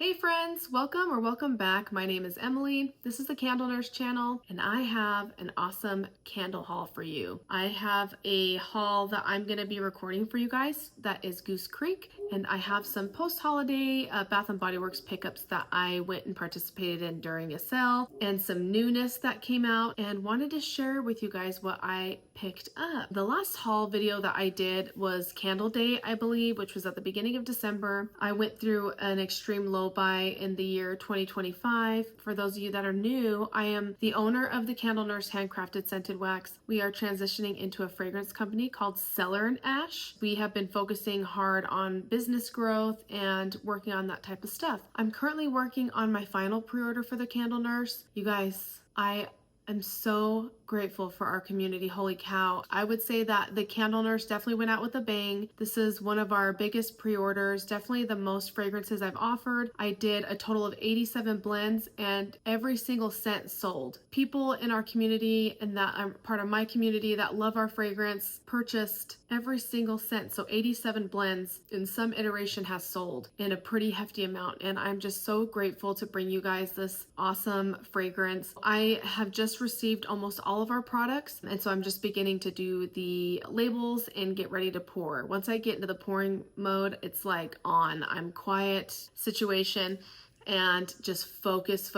Hey friends, welcome back. My name is Emily. This is the Candle Nurse channel, and I have an awesome candle haul for you. I have a haul that I'm going to be recording for you guys that is Goosecreek, and I have some post-holiday Bath & Body Works pickups that I went and participated in during a sale, and some newness that came out, and wanted to share with you guys what I picked up. The last haul video that I did was Candle Day, I believe, which was at the beginning of December. I went through an extreme low buy in the year 2025. For those of you that are new, I am the owner of the Candle Nurse Handcrafted Scented Wax. We are transitioning into a fragrance company called Cellar & Ash. We have been focusing hard on business growth and working on that type of stuff. I'm currently working on my final pre-order for the Candle Nurse. You guys, I'm so grateful for our community. Holy cow. I would say that the Candle Nurse definitely went out with a bang. This is one of our biggest pre-orders, definitely the most fragrances I've offered. I did a total of 87 blends and every single scent sold. People in our community and that are part of my community that love our fragrance purchased every single scent. So 87 blends in some iteration has sold in a pretty hefty amount. And I'm just so grateful to bring you guys this awesome fragrance. I have just received almost all of our products, and so I'm just beginning to do the labels and get ready to pour. Once I get into the pouring mode, it's like I'm quiet situation and just focus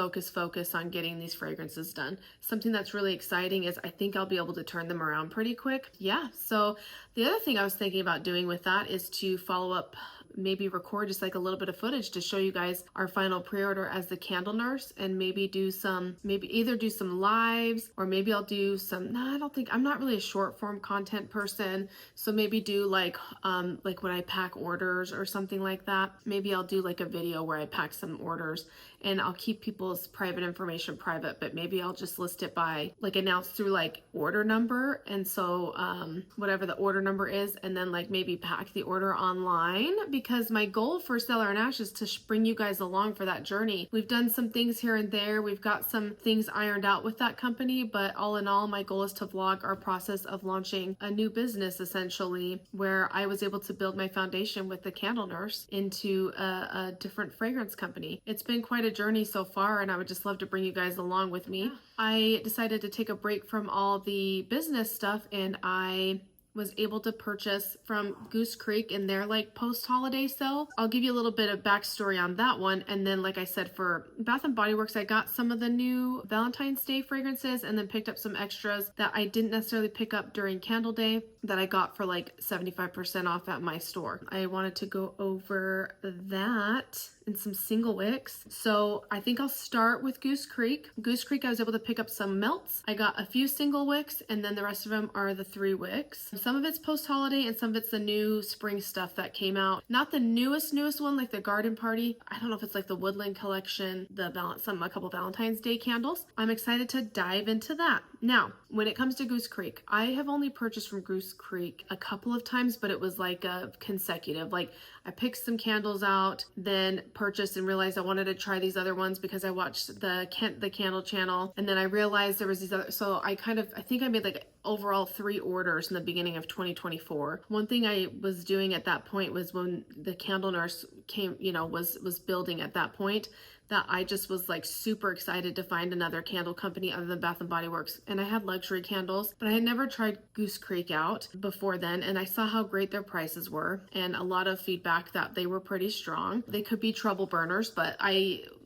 on getting these fragrances done. Something that's really exciting is I think I'll be able to turn them around pretty quick. Yeah, so the other thing I was thinking about doing with that is to follow up, maybe record just like a little bit of footage to show you guys our final pre-order as the Candle Nurse, and maybe either do some lives, or maybe I'll do some, I'm not really a short form content person, so maybe do like when I pack orders or something like that. Maybe I'll do like a video where I pack some orders, and I'll keep people's private information private, but maybe I'll just list it by like announce through like order number, and so whatever the order number is, and then like maybe pack the order online, because my goal for Cellar & Ash is to bring you guys along for that journey. We've done some things here and there. We've got some things ironed out with that company, but all in all, my goal is to vlog our process of launching a new business, essentially, where I was able to build my foundation with the Candle Nurse into a different fragrance company. It's been quite a journey so far, and I would just love to bring you guys along with me. I decided to take a break from all the business stuff, and I was able to purchase from Goosecreek in their like post-holiday sale. I'll give you a little bit of backstory on that one. And then, like I said, for Bath & Body Works, I got some of the new Valentine's Day fragrances and then picked up some extras that I didn't necessarily pick up during Candle Day that I got for like 75% off at my store. I wanted to go over that and some single wicks. So I think I'll start with Goosecreek. Goosecreek, I was able to pick up some melts. I got a few single wicks, and then the rest of them are the 3 wicks. Some of it's post-holiday and some of it's the new spring stuff that came out. Not the newest one, like the Garden Party. I don't know if it's like the Woodland Collection, a couple Valentine's Day candles. I'm excited to dive into that. Now, when it comes to Goosecreek, I have only purchased from Goosecreek a couple of times, but it was like a consecutive. Like I picked some candles out, then purchased and realized I wanted to try these other ones because I watched the Candle channel, and then I realized there was these other, so I think I made like overall 3 orders in the beginning of 2024. One thing I was doing at that point was when the Candle Nurse came, was building at that point, that I just was like super excited to find another candle company other than Bath & Body Works. And I had luxury candles, but I had never tried Goosecreek out before then, and I saw how great their prices were and a lot of feedback that they were pretty strong. They could be trouble burners, but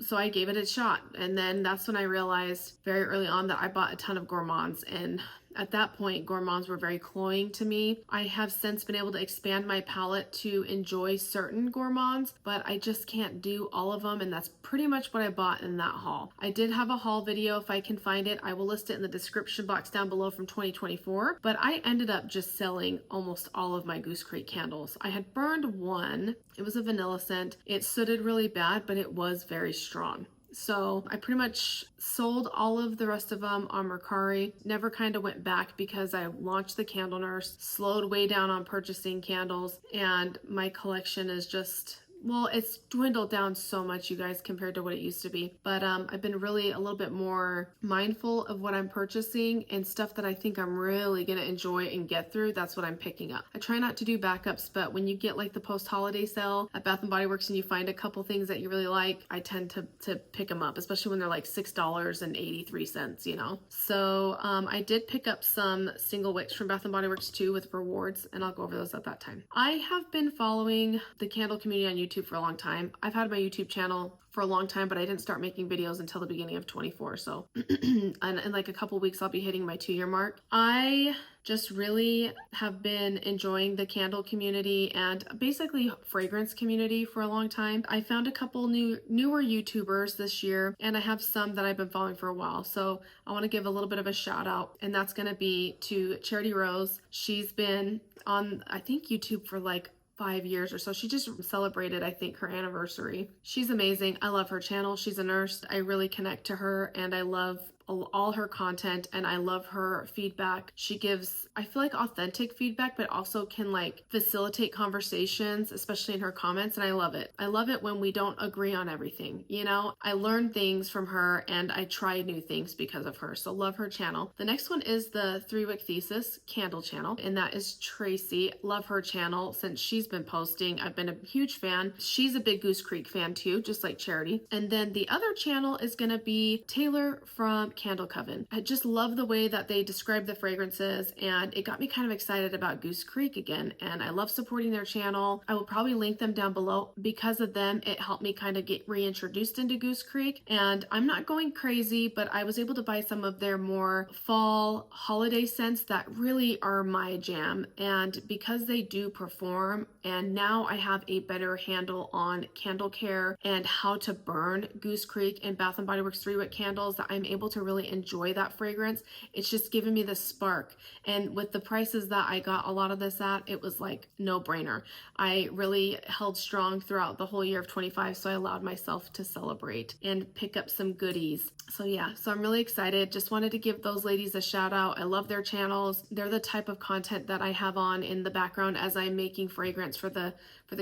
so I gave it a shot. And then that's when I realized very early on that I bought a ton of Gourmands, and at that point, Gourmands were very cloying to me. I have since been able to expand my palette to enjoy certain Gourmands, but I just can't do all of them, and that's pretty much what I bought in that haul. I did have a haul video. If I can find it, I will list it in the description box down below from 2024, but I ended up just selling almost all of my Goosecreek candles. I had burned one. It was a vanilla scent. It sooted really bad, but it was very strong. So I pretty much sold all of the rest of them on Mercari. Never kind of went back because I launched the Candle Nurse, slowed way down on purchasing candles, and my collection is just well, it's dwindled down so much, you guys, compared to what it used to be. But I've been really a little bit more mindful of what I'm purchasing, and stuff that I think I'm really gonna enjoy and get through. That's what I'm picking up. I try not to do backups, but when you get like the post-holiday sale at Bath and Body Works and you find a couple things that you really like, I tend to pick them up, especially when they're like $6.83, you know. So I did pick up some single wicks from Bath and Body Works too with rewards, and I'll go over those at that time. I have been following the candle community on YouTube for a long time. I've had my YouTube channel for a long time, but I didn't start making videos until the beginning of 24. So and in like a couple weeks, I'll be hitting my 2-year mark. I just really have been enjoying the candle community and basically fragrance community for a long time. I found a couple newer YouTubers this year, and I have some that I've been following for a while. So I want to give a little bit of a shout out, and that's going to be to Charity Rose. She's been on, I think, YouTube for like 5 years or so. She just celebrated, I think, her anniversary. She's amazing. I love her channel. She's a nurse. I really connect to her, and I love all her content, and I love her feedback. She gives, I feel like, authentic feedback, but also can like facilitate conversations, especially in her comments, and I love it. I love it when we don't agree on everything, you know? I learn things from her, and I try new things because of her, so love her channel. The next one is the 3-Wick Thesis candle channel, and that is Tracy. Love her channel since she's been posting. I've been a huge fan. She's a big Goosecreek fan too, just like Charity. And then the other channel is gonna be Taylor from Candle Coven. I just love the way that they describe the fragrances, and it got me kind of excited about Goosecreek again, and I love supporting their channel. I will probably link them down below. Because of them, it helped me kind of get reintroduced into Goosecreek, and I'm not going crazy, but I was able to buy some of their more fall holiday scents that really are my jam, and because they do perform, and now I have a better handle on candle care and how to burn Goosecreek and Bath and Body Works 3-Wick candles, that I'm able to really enjoy that fragrance. It's just given me the spark, and with the prices that I got a lot of this at, it was like no brainer. I really held strong throughout the whole year of 25, so I allowed myself to celebrate and pick up some goodies. So yeah, so I'm really excited. Just wanted to give those ladies a shout out. I love their channels. They're the type of content that I have on in the background as I'm making fragrance for the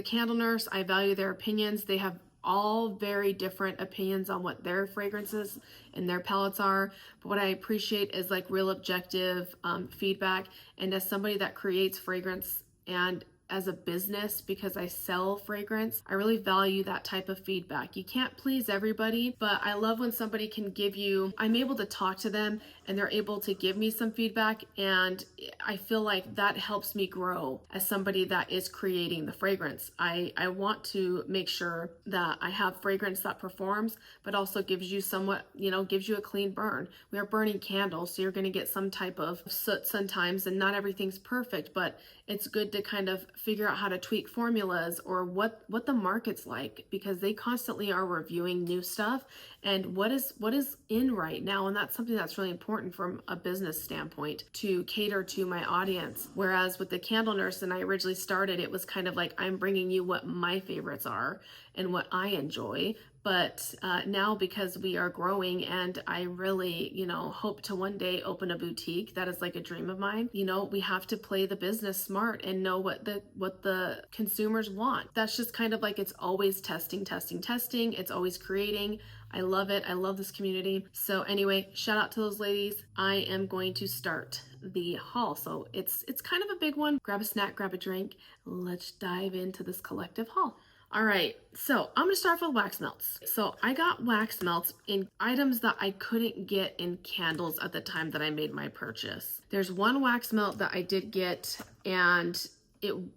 Candle Nurse. I value their opinions. They have all very different opinions on what their fragrances and their palettes are, but what I appreciate is like real objective feedback. And as somebody that creates fragrance and as a business, because I sell fragrance, I really value that type of feedback. You can't please everybody, but I love when somebody can give you, I'm able to talk to them and they're able to give me some feedback, and I feel like that helps me grow as somebody that is creating the fragrance. I want to make sure that I have fragrance that performs, but also gives you somewhat, you know, gives you a clean burn. We are burning candles, so you're going to get some type of soot sometimes, and not everything's perfect, but it's good to kind of figure out how to tweak formulas or what the market's like, because they constantly are reviewing new stuff and what is in right now. And that's something that's really important from a business standpoint, to cater to my audience. Whereas with the Candle Nurse, and I originally started, it was kind of like, I'm bringing you what my favorites are and what I enjoy. But now, because we are growing, and I really, you know, hope to one day open a boutique, that is like a dream of mine. You know, we have to play the business smart and know what the consumers want. That's just kind of like, it's always testing. It's always creating. I love it. I love this community. So anyway, shout out to those ladies. I am going to start the haul. So it's kind of a big one. Grab a snack, grab a drink. Let's dive into this collective haul. All right, so I'm gonna start with wax melts. So I got wax melts in items that I couldn't get in candles at the time that I made my purchase. There's one wax melt that I did get, and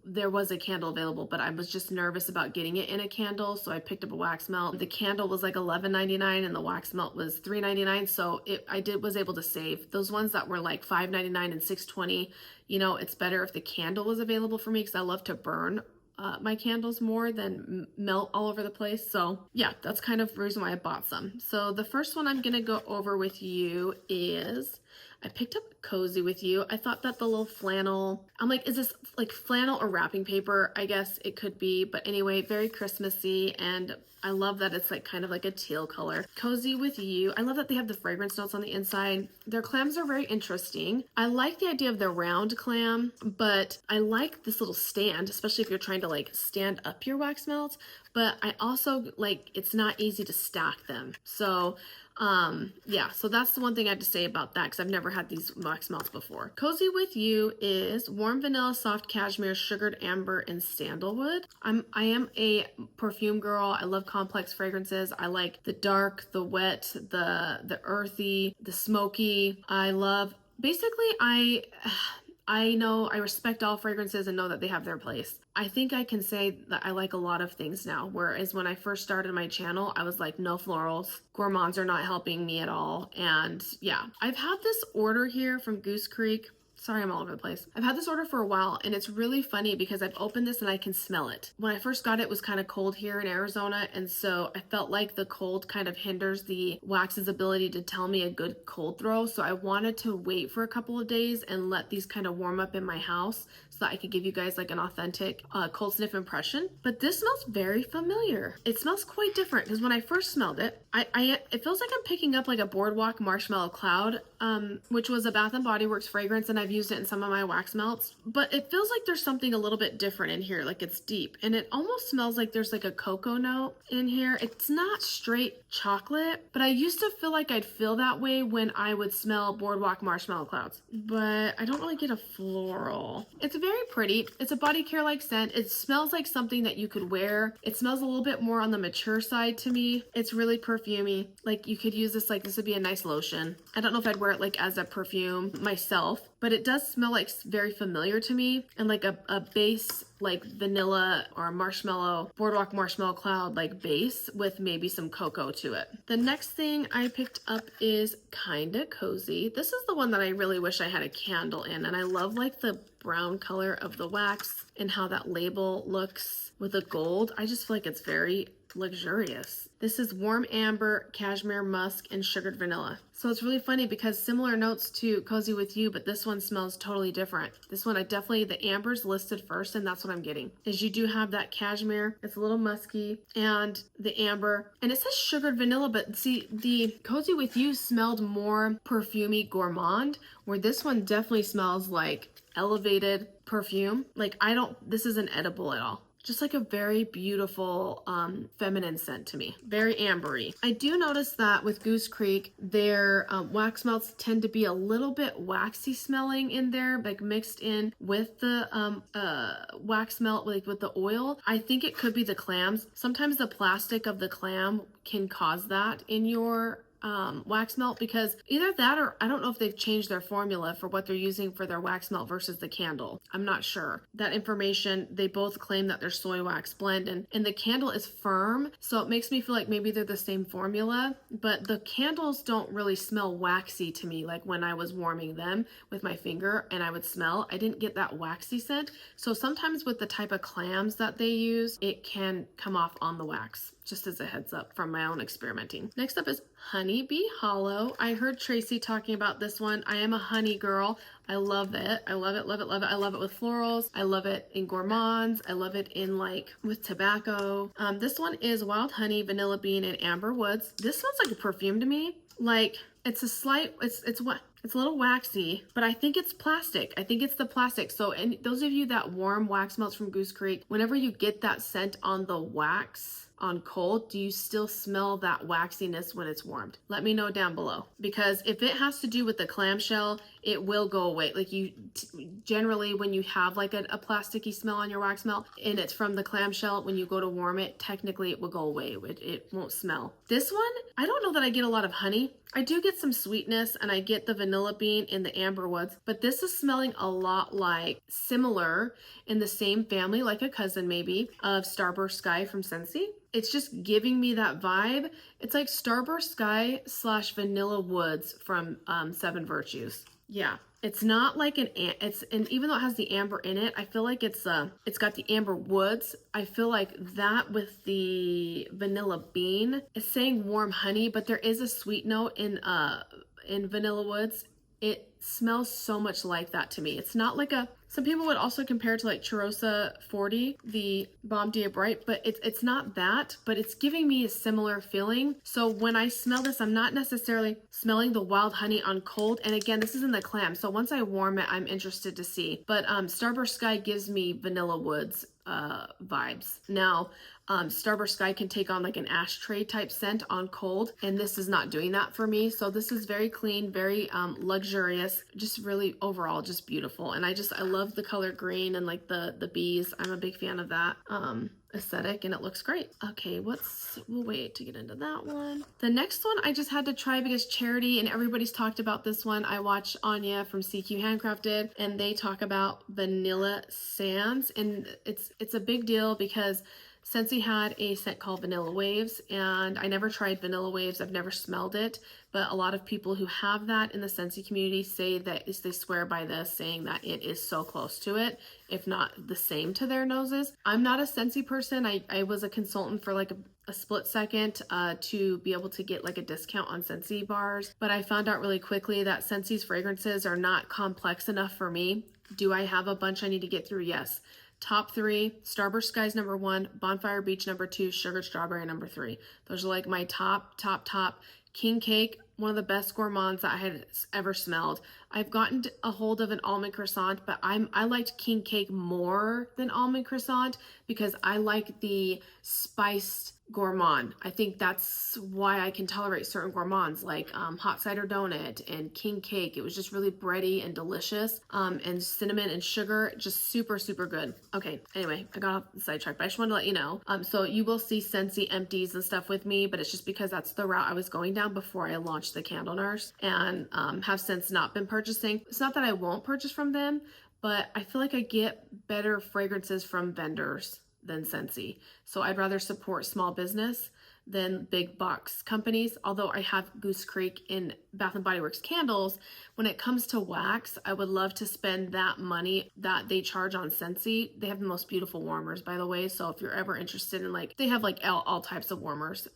there was a candle available, but I was just nervous about getting it in a candle, so I picked up a wax melt. The candle was like $11.99 and the wax melt was $3.99, so I was able to save. Those ones that were like $5.99 and $6.20, you know, it's better if the candle was available for me, because I love to burn my candles more than melt all over the place. So yeah, that's kind of the reason why I bought some. So the first one I'm gonna go over with you is, I picked up cozy with you. I thought that the little flannel, I'm like, is this like flannel or wrapping paper? I guess it could be, but anyway, very Christmassy, and I love that it's like kind of like a teal color. Cozy with you. I love that they have the fragrance notes on the inside. Their clams are very interesting. I like the idea of the round clam, but I like this little stand, especially if you're trying to like stand up your wax melts. But I also like, it's not easy to stack them. So yeah, so that's the one thing I have to say about that, because I've never had these wax melts before. Cozy with you is warm vanilla, soft cashmere, sugared amber, and sandalwood. I am a perfume girl. I love complex fragrances. I like the dark, the wet, the earthy, the smoky. I love, basically, I know I respect all fragrances and know that they have their place. I think I can say that I like a lot of things now, whereas when I first started my channel, I was like, no florals. Gourmands are not helping me at all. And yeah, I've had this order here from Goosecreek. Sorry, I'm all over the place. I've had this order for a while, and it's really funny because I've opened this and I can smell it. When I first got it, it was kind of cold here in Arizona, and so I felt like the cold kind of hinders the wax's ability to tell me a good cold throw. So I wanted to wait for a couple of days and let these kind of warm up in my house so that I could give you guys like an authentic cold sniff impression. But this smells very familiar. It smells quite different because when I first smelled it, it feels like I'm picking up like a Boardwalk Marshmallow Cloud, which was a Bath & Body Works fragrance, and I've used it in some of my wax melts. But it feels like there's something a little bit different in here, like it's deep. And it almost smells like there's like a cocoa note in here. It's not straight chocolate, but I used to feel like I'd feel that way when I would smell Boardwalk Marshmallow Clouds. But I don't really get a floral. It's very pretty. It's a body care like scent. It smells like something that you could wear. It smells a little bit more on the mature side to me. It's really perfumey. Like you could use this, like this would be a nice lotion. I don't know if I'd wear it like as a perfume myself, but it does smell like very familiar to me, and like a base like vanilla or marshmallow, Boardwalk Marshmallow Cloud like base with maybe some cocoa to it. The next thing I picked up is Kinda Cozy. This is the one that I really wish I had a candle in, and I love like the brown color of the wax and how that label looks with the gold. I just feel like it's very luxurious. This is warm amber, cashmere musk, and sugared vanilla. So it's really funny because similar notes to Cozy with You, but this one smells totally different. This one, the amber's listed first, and that's what I'm getting. Is you do have that cashmere, it's a little musky, and the amber, and it says sugared vanilla, but see, the Cozy with You smelled more perfumey gourmand, where this one definitely smells like elevated perfume. Like this isn't edible at all. Just like a very beautiful feminine scent to me. Very ambery. I do notice that with Goosecreek, their wax melts tend to be a little bit waxy smelling in there, like mixed in with the wax melt, like with the oil. I think it could be the clams. Sometimes the plastic of the clam can cause that in your wax melt, because either that or I don't know if they've changed their formula for what they're using for their wax melt versus the candle. I'm not sure. That information, they both claim that they're soy wax blend, and the candle is firm, so it makes me feel like maybe they're the same formula, but the candles don't really smell waxy to me. Like when I was warming them with my finger and I would smell, I didn't get that waxy scent. So sometimes with the type of clams that they use, it can come off on the wax. Just as a heads up from my own experimenting. Next up is Honeybee Hollow. I heard Tracy talking about this one. I am a honey girl. I love it. I love it, love it, love it. I love it with florals. I love it in gourmands. I love it in like with tobacco. This one is wild honey, vanilla bean, and amber woods. This smells like a perfume to me. Like it's a little waxy, but I think it's plastic. I think it's the plastic. So, and those of you that warm wax melts from Goosecreek, whenever you get that scent on the wax, on cold, do you still smell that waxiness when it's warmed? Let me know down below, because if it has to do with the clamshell, it will go away. Like generally when you have like a plasticky smell on your wax melt and it's from the clamshell, when you go to warm it, technically it will go away. It won't smell. This one, I don't know that I get a lot of honey. I do get some sweetness, and I get the vanilla bean in the amber woods, but this is smelling a lot like similar in the same family, like a cousin maybe, of Starburst Sky from Scentsy. It's just giving me that vibe. It's like Starburst Sky / Vanilla Woods from Seven Virtues. Yeah, it's not like and even though it has the amber in it, I feel like it's got the amber woods. I feel like that with the vanilla bean. It's saying warm honey, but there is a sweet note in vanilla woods. It smells so much like that to me. It's not like some people would also compare it to like Cheirosa 40, the Bomb Dia Bright, but it's not that, but it's giving me a similar feeling. So when I smell this, I'm not necessarily smelling the wild honey on cold. And again, this is in the clam. So once I warm it, I'm interested to see. But Starburst Sky gives me Vanilla Woods vibes. Now, Starburst Sky can take on like an ashtray type scent on cold, and this is not doing that for me. So this is very clean, very luxurious, just really overall just beautiful. And I love the color green and like the bees. I'm a big fan of that aesthetic, and it looks great. Okay, we'll wait to get into that one. The next one I just had to try because Charity and everybody's talked about this one. I watch Anya from CQ Handcrafted, and they talk about Vanilla Sands, and it's a big deal because Scentsy had a scent called Vanilla Waves, and I never tried Vanilla Waves. I've never smelled it, but a lot of people who have that in the Scentsy community say that they swear by this, saying that it is so close to it, if not the same to their noses. I'm not a Scentsy person. I was a consultant for like a split second to be able to get like a discount on Scentsy bars, but I found out really quickly that Scentsy's fragrances are not complex enough for me. Do I have a bunch I need to get through? Yes. Top 3, Starburst Skies number 1, Bonfire Beach number 2, Sugared Strawberry number 3. Those are like my top. King Cake, one of the best gourmands that I had ever smelled. I've gotten a hold of an almond croissant, but I liked King Cake more than almond croissant because I like the spiced gourmand. I think that's why I can tolerate certain gourmands like hot cider donut and king cake. It was just really bready and delicious, and cinnamon and sugar, just super good. Okay, anyway, I got off the sidetrack, but I just wanted to let you know. So you will see Scentsy empties and stuff with me, but it's just because that's the route I was going down before I launched the Candle Nurse, and have since not been purchasing. It's not that I won't purchase from them, but I feel like I get better fragrances from vendors than Scentsy. So I'd rather support small business than big box companies. Although I have Goosecreek in Bath and Body Works candles, when it comes to wax, I would love to spend that money that they charge on Scentsy. They have the most beautiful warmers, by the way. So if you're ever interested in like, they have like all types of warmers,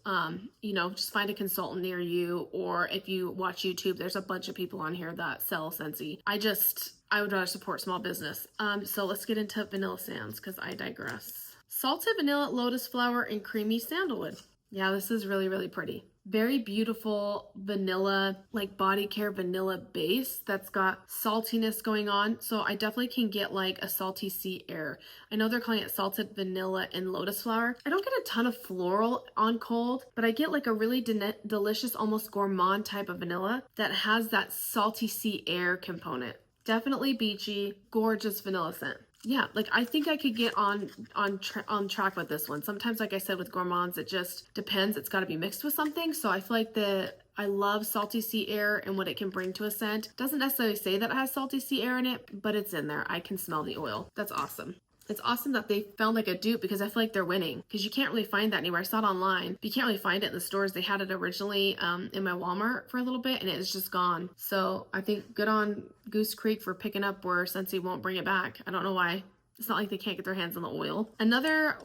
you know, just find a consultant near you, or if you watch YouTube, there's a bunch of people on here that sell Scentsy. I would rather support small business. So let's get into Vanilla Sands because I digress. Salted vanilla, lotus flower, and creamy sandalwood. Yeah, this is really pretty. Very beautiful vanilla, like body care vanilla base that's got saltiness going on. So I definitely can get like a salty sea air. I know they're calling it salted vanilla and lotus flower. I don't get a ton of floral on cold, but I get like a really delicious, almost gourmand type of vanilla that has that salty sea air component. Definitely beachy, gorgeous vanilla scent. Yeah, like I think I could get on track with this one. Sometimes, like I said, with gourmands, it just depends. It's got to be mixed with something. So I feel like I love salty sea air and what it can bring to a scent. Doesn't necessarily say that it has salty sea air in it, but it's in there. I can smell the oil. That's awesome. It's awesome that they found like a dupe because I feel like they're winning because you can't really find that anywhere. I saw it online, but you can't really find it in the stores. They had it originally in my Walmart for a little bit and it's just gone. So I think good on Goosecreek for picking up where Scentsy won't bring it back. I don't know why. It's not like they can't get their hands on the oil. Another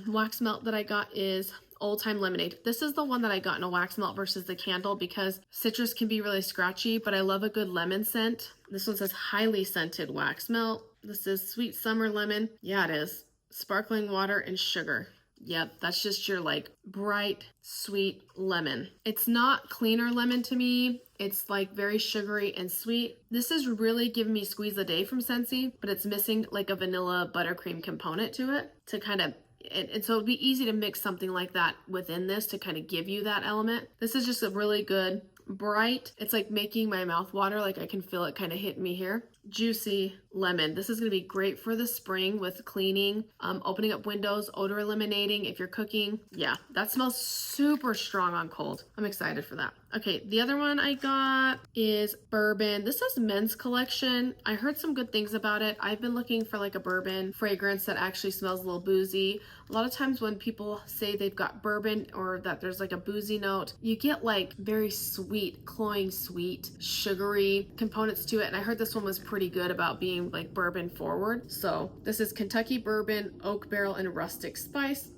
wax melt that I got is Old Time Lemonade. This is the one that I got in a wax melt versus the candle because citrus can be really scratchy, but I love a good lemon scent. This one says highly scented wax melt. This is sweet summer lemon. Yeah, it is. Sparkling water and sugar. Yep, that's just your like bright, sweet lemon. It's not cleaner lemon to me. It's like very sugary and sweet. This is really giving me Squeeze a Day from Scentsy, but it's missing like a vanilla buttercream component to it to kind of, and so it'd be easy to mix something like that within this to kind of give you that element. This is just a really good, bright, it's like making my mouth water, like I can feel it kind of hitting me here. Juicy lemon. This is going to be great for the spring with cleaning, opening up windows, odor eliminating if you're cooking. Yeah, that smells super strong on cold. I'm excited for that. Okay, the other one I got is bourbon. This is men's collection. I heard some good things about it. I've been looking for like a bourbon fragrance that actually smells a little boozy. A lot of times when people say they've got bourbon or that there's like a boozy note, you get like very sweet, cloying sweet, sugary components to it. And I heard this one was pretty good about being like bourbon forward. So this is Kentucky bourbon, oak barrel, and rustic spice.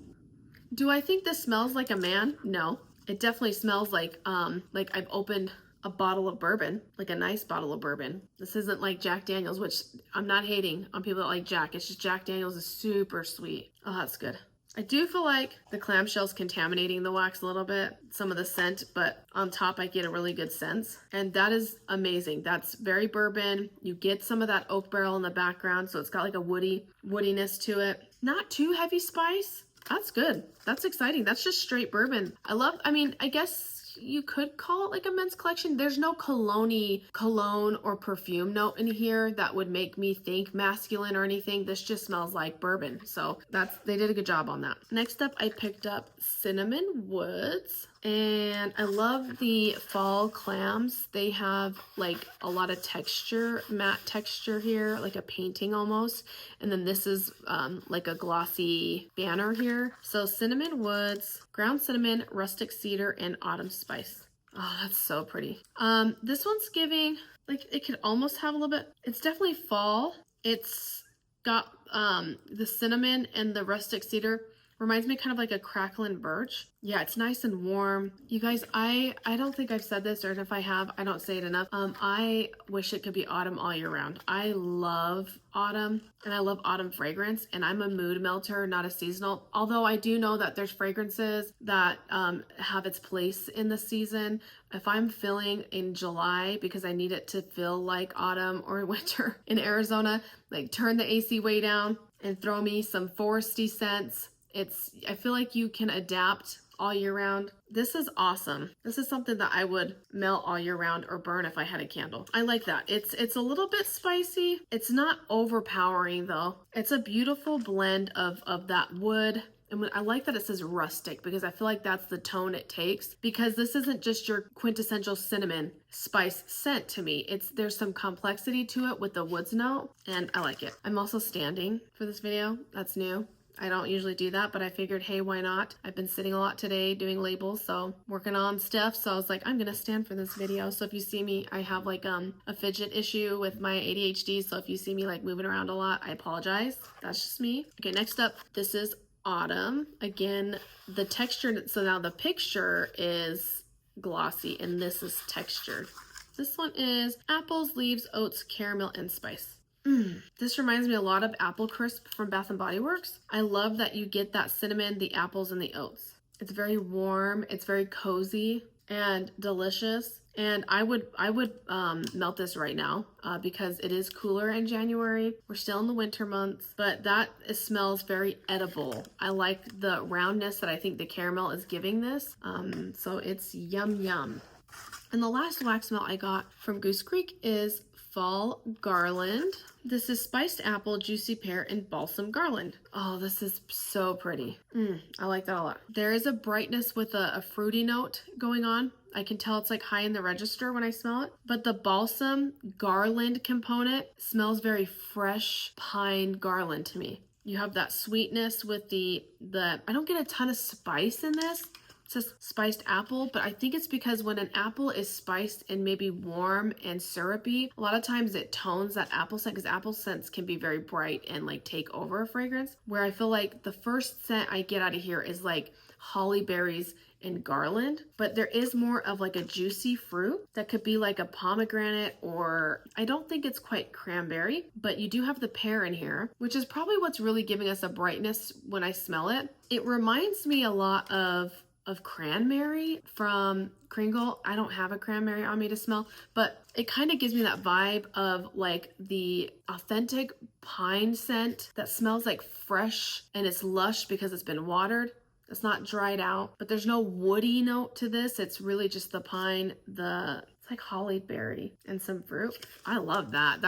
Do I think this smells like a man? No. It definitely smells like I've opened a bottle of bourbon, like a nice bottle of bourbon. This isn't like Jack Daniels, which I'm not hating on people that like Jack. It's just Jack Daniels is super sweet. Oh, that's good. I do feel like the clamshell's contaminating the wax a little bit, some of the scent, but on top I get a really good sense. And that is amazing. That's very bourbon. You get some of that oak barrel in the background, so it's got like a woodiness to it. Not too heavy spice. That's good. That's exciting. That's just straight bourbon. I guess you could call it like a men's collection. There's no cologne or perfume note in here that would make me think masculine or anything. This just smells like bourbon. So they did a good job on that. Next up, I picked up Cinnamon Woods. And I love the fall clams. They have like a lot of texture, matte texture here, like a painting almost. And then this is like a glossy banner here. So Cinnamon Woods, ground cinnamon, rustic cedar, and autumn spice. Oh, that's so pretty. This one's giving, like, it could almost have a little bit, it's definitely fall. It's got the cinnamon and the rustic cedar. Reminds me kind of like a crackling birch. Yeah, it's nice and warm. You guys, I don't think I've said this, or if I have, I don't say it enough. I wish it could be autumn all year round. I love autumn, and I love autumn fragrance, and I'm a mood melter, not a seasonal. Although I do know that there's fragrances that have its place in the season. If I'm feeling in July because I need it to feel like autumn or winter in Arizona, like turn the AC way down and throw me some foresty scents. I feel like you can adapt all year round. This is awesome. This is something that I would melt all year round or burn if I had a candle. I like that. It's a little bit spicy. It's not overpowering though. It's a beautiful blend of that wood. And I like that it says rustic because I feel like that's the tone it takes, because this isn't just your quintessential cinnamon spice scent to me. There's some complexity to it with the woods note, and I like it. I'm also standing for this video. That's new. I don't usually do that, but I figured, hey, why not? I've been sitting a lot today doing labels, so working on stuff. So I was like, I'm gonna stand for this video. So if you see me, I have like a fidget issue with my ADHD. So if you see me like moving around a lot, I apologize. That's just me. Okay, next up, this is autumn. Again, the texture, so now the picture is glossy and this is textured. This one is apples, leaves, oats, caramel, and spice. This reminds me a lot of Apple Crisp from Bath and Body Works. I love that you get that cinnamon, the apples, and the oats. It's very warm, it's very cozy and delicious. And I would melt this right now because it is cooler in January. We're still in the winter months, but it smells very edible. I like the roundness that I think the caramel is giving this. So it's yum yum. And the last wax melt I got from Goosecreek is Fall Garland. This is spiced apple, juicy pear, and balsam garland. Oh, this is so pretty. I like that a lot. There is a brightness with a fruity note going on. I can tell it's like high in the register when I smell it. But the balsam garland component smells very fresh pine garland to me. You have that sweetness with the I don't get a ton of spice in this. Says spiced apple, but I think it's because when an apple is spiced and maybe warm and syrupy, a lot of times it tones that apple scent, because apple scents can be very bright and like take over a fragrance, where I feel like the first scent I get out of here is like holly berries and garland, but there is more of like a juicy fruit that could be like a pomegranate, or I don't think it's quite cranberry, but you do have the pear in here, which is probably what's really giving us a brightness when I smell it. It reminds me a lot of cranberry from Kringle. I don't have a cranberry on me to smell, but it kind of gives me that vibe of like the authentic pine scent that smells like fresh and it's lush because it's been watered. It's not dried out, but there's no woody note to this. It's really just the pine, it's like holly berry and some fruit. I love that.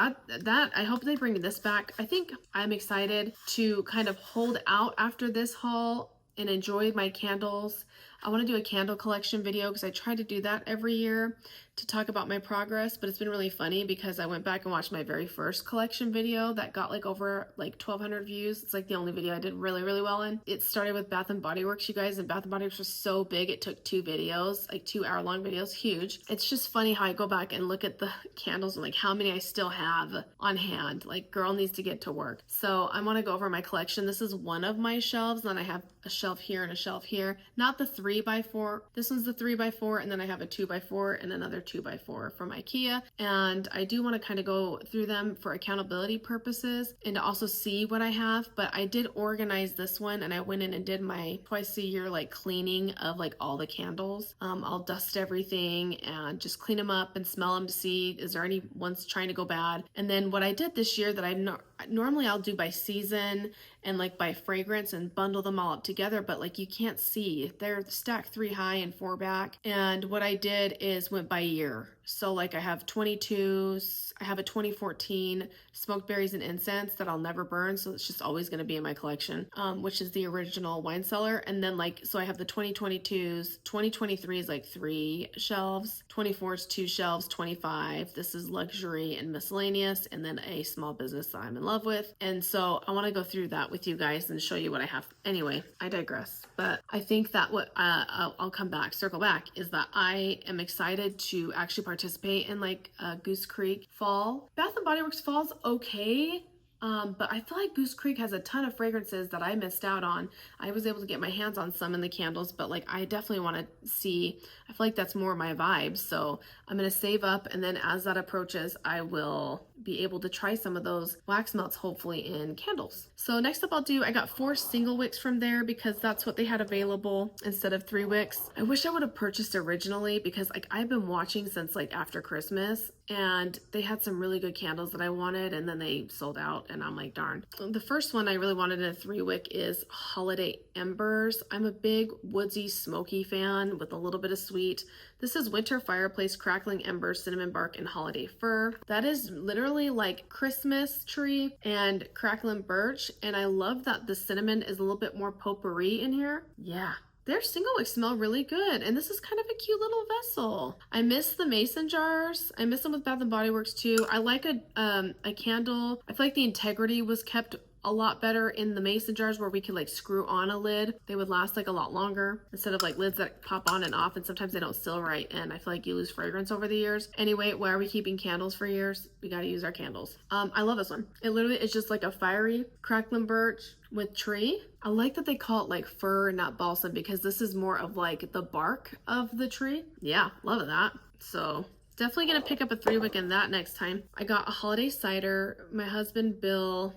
I hope they bring this back. I think I'm excited to kind of hold out after this haul and enjoy my candles. I want to do a candle collection video because I try to do that every year to talk about my progress, but it's been really funny because I went back and watched my very first collection video that got like over like 1,200 views. It's like the only video I did really, really well in. It started with Bath and Body Works, you guys, and Bath and Body Works was so big. It took 2 videos, like 2-hour-long videos, huge. It's just funny how I go back and look at the candles and like how many I still have on hand. Like, girl needs to get to work. So I want to go over my collection. This is one of my shelves. Then I have a shelf here and a shelf here. Not the 3 3x4. This one's the 3x4, and then I have a 2x4 and another 2x4 from IKEA. And I do want to kind of go through them for accountability purposes and to also see what I have. But I did organize this one, and I went in and did my twice a year like cleaning of like all the candles. I'll dust everything and just clean them up and smell them to see is there any ones trying to go bad. And then what I did this year that normally I'll do by season and like by fragrance and bundle them all up together, but like you can't see, they're stacked 3 high and 4 back. And what I did is went by year. So like I have 22s, I have a 2014 smoked berries and incense that I'll never burn, so it's just always going to be in my collection, which is the original wine cellar. And then like, so I have the 2022s, 2023 is like 3 shelves, 24 is 2 shelves, 25, this is luxury and miscellaneous, and then a small business that I'm in love with. And so I want to go through that with you guys and show you what I have. Anyway, I digress, but I think that what I'll circle back, is that I am excited to actually participate in like Goosecreek fall. Bath and Body Works fall's okay. But I feel like Goosecreek has a ton of fragrances that I missed out on. I was able to get my hands on some in the candles, but like I definitely want to see, I feel like that's more my vibe. So I'm going to save up, and then as that approaches, I will be able to try some of those wax melts, hopefully in candles. So next up I got 4 single wicks from there because that's what they had available instead of 3 wicks. I wish I would have purchased originally because like I've been watching since like after Christmas, and they had some really good candles that I wanted, and then they sold out, and I'm like, darn. The first one I really wanted in a 3 wick is Holiday Embers. I'm a big woodsy smoky fan with a little bit of sweet. This is Winter Fireplace, Crackling Embers, Cinnamon Bark, and Holiday Fir. That is literally like Christmas tree and crackling birch, and I love that the cinnamon is a little bit more potpourri in here. Yeah. Their single wicks smell really good, and this is kind of a cute little vessel. I miss the mason jars. I miss them with Bath and Body Works too. I like a candle. I feel like the integrity was kept a lot better in the mason jars where we could like screw on a lid. They would last like a lot longer instead of like lids that pop on and off, and sometimes they don't seal right, and I feel like you lose fragrance over the years. Anyway, why are we keeping candles for years? We got to use our candles. I love this one. It literally is just like a fiery crackling birch with tree. I like that they call it like fir and not balsam because this is more of like the bark of the tree. Yeah, love that. So definitely gonna pick up a 3 wick in that next time. I got a holiday cider. My husband Bill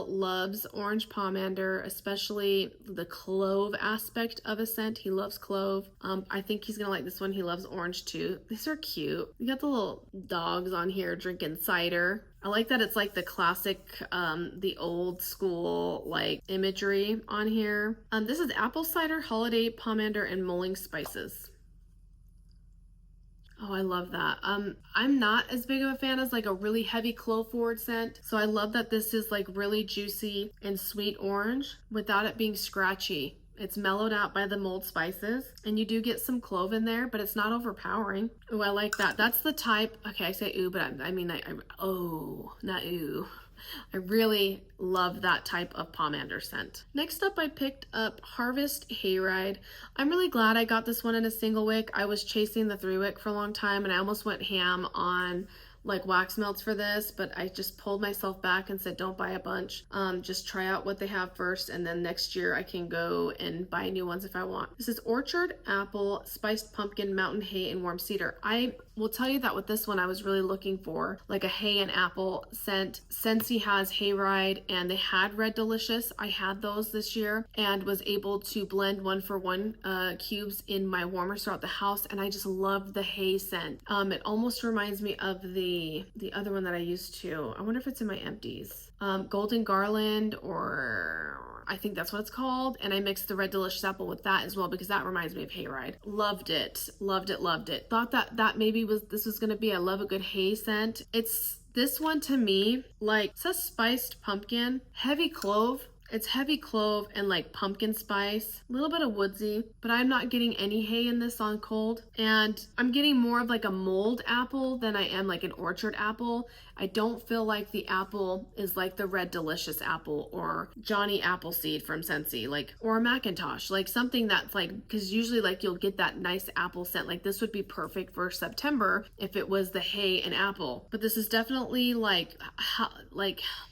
loves orange pomander, especially the clove aspect of a scent. He loves clove. I think he's gonna like this one. He loves orange too. These are cute. We got the little dogs on here drinking cider. I like that it's like the classic, the old school like imagery on here. This is apple cider, holiday pomander, and mulling spices. Oh, I love that. I'm not as big of a fan as like a really heavy clove forward scent. So I love that this is like really juicy and sweet orange without it being scratchy. It's mellowed out by the mulled spices, and you do get some clove in there, but it's not overpowering. Ooh, I like that. That's the type, okay, I say ooh, but I mean, not ooh. I really love that type of pomander scent. Next up, I picked up Harvest Hayride. I'm really glad I got this one in a single wick. I was chasing the 3 wick for a long time, and I almost went ham on like wax melts for this, but I just pulled myself back and said don't buy a bunch. Just try out what they have first, and then next year I can go and buy new ones if I want. This is Orchard Apple, Spiced Pumpkin, Mountain Hay, and Warm Cedar. I will tell you that with this one I was really looking for like a hay and apple scent. Scentsy has Hayride, and they had Red Delicious. I had those this year and was able to blend 1-for-1 cubes in my warmers throughout the house, and I just loved the hay scent. It almost reminds me of the other one that I used to. I wonder if it's in my empties. Golden Garland, or I think that's what it's called. And I mixed the Red Delicious Apple with that as well because that reminds me of Hayride. Loved it. Loved it. Loved it. Thought that maybe this was going to be, I love a good hay scent. This one to me, like, it says spiced pumpkin, heavy clove. It's heavy clove and like pumpkin spice, a little bit of woodsy, but I'm not getting any hay in this on cold. And I'm getting more of like a mulled apple than I am like an orchard apple. I don't feel like the apple is like the Red Delicious apple or Johnny Appleseed from Scentsy, like, or Macintosh, like something that's like, because usually like you'll get that nice apple scent. Like this would be perfect for September if it was the hay and apple. But this is definitely like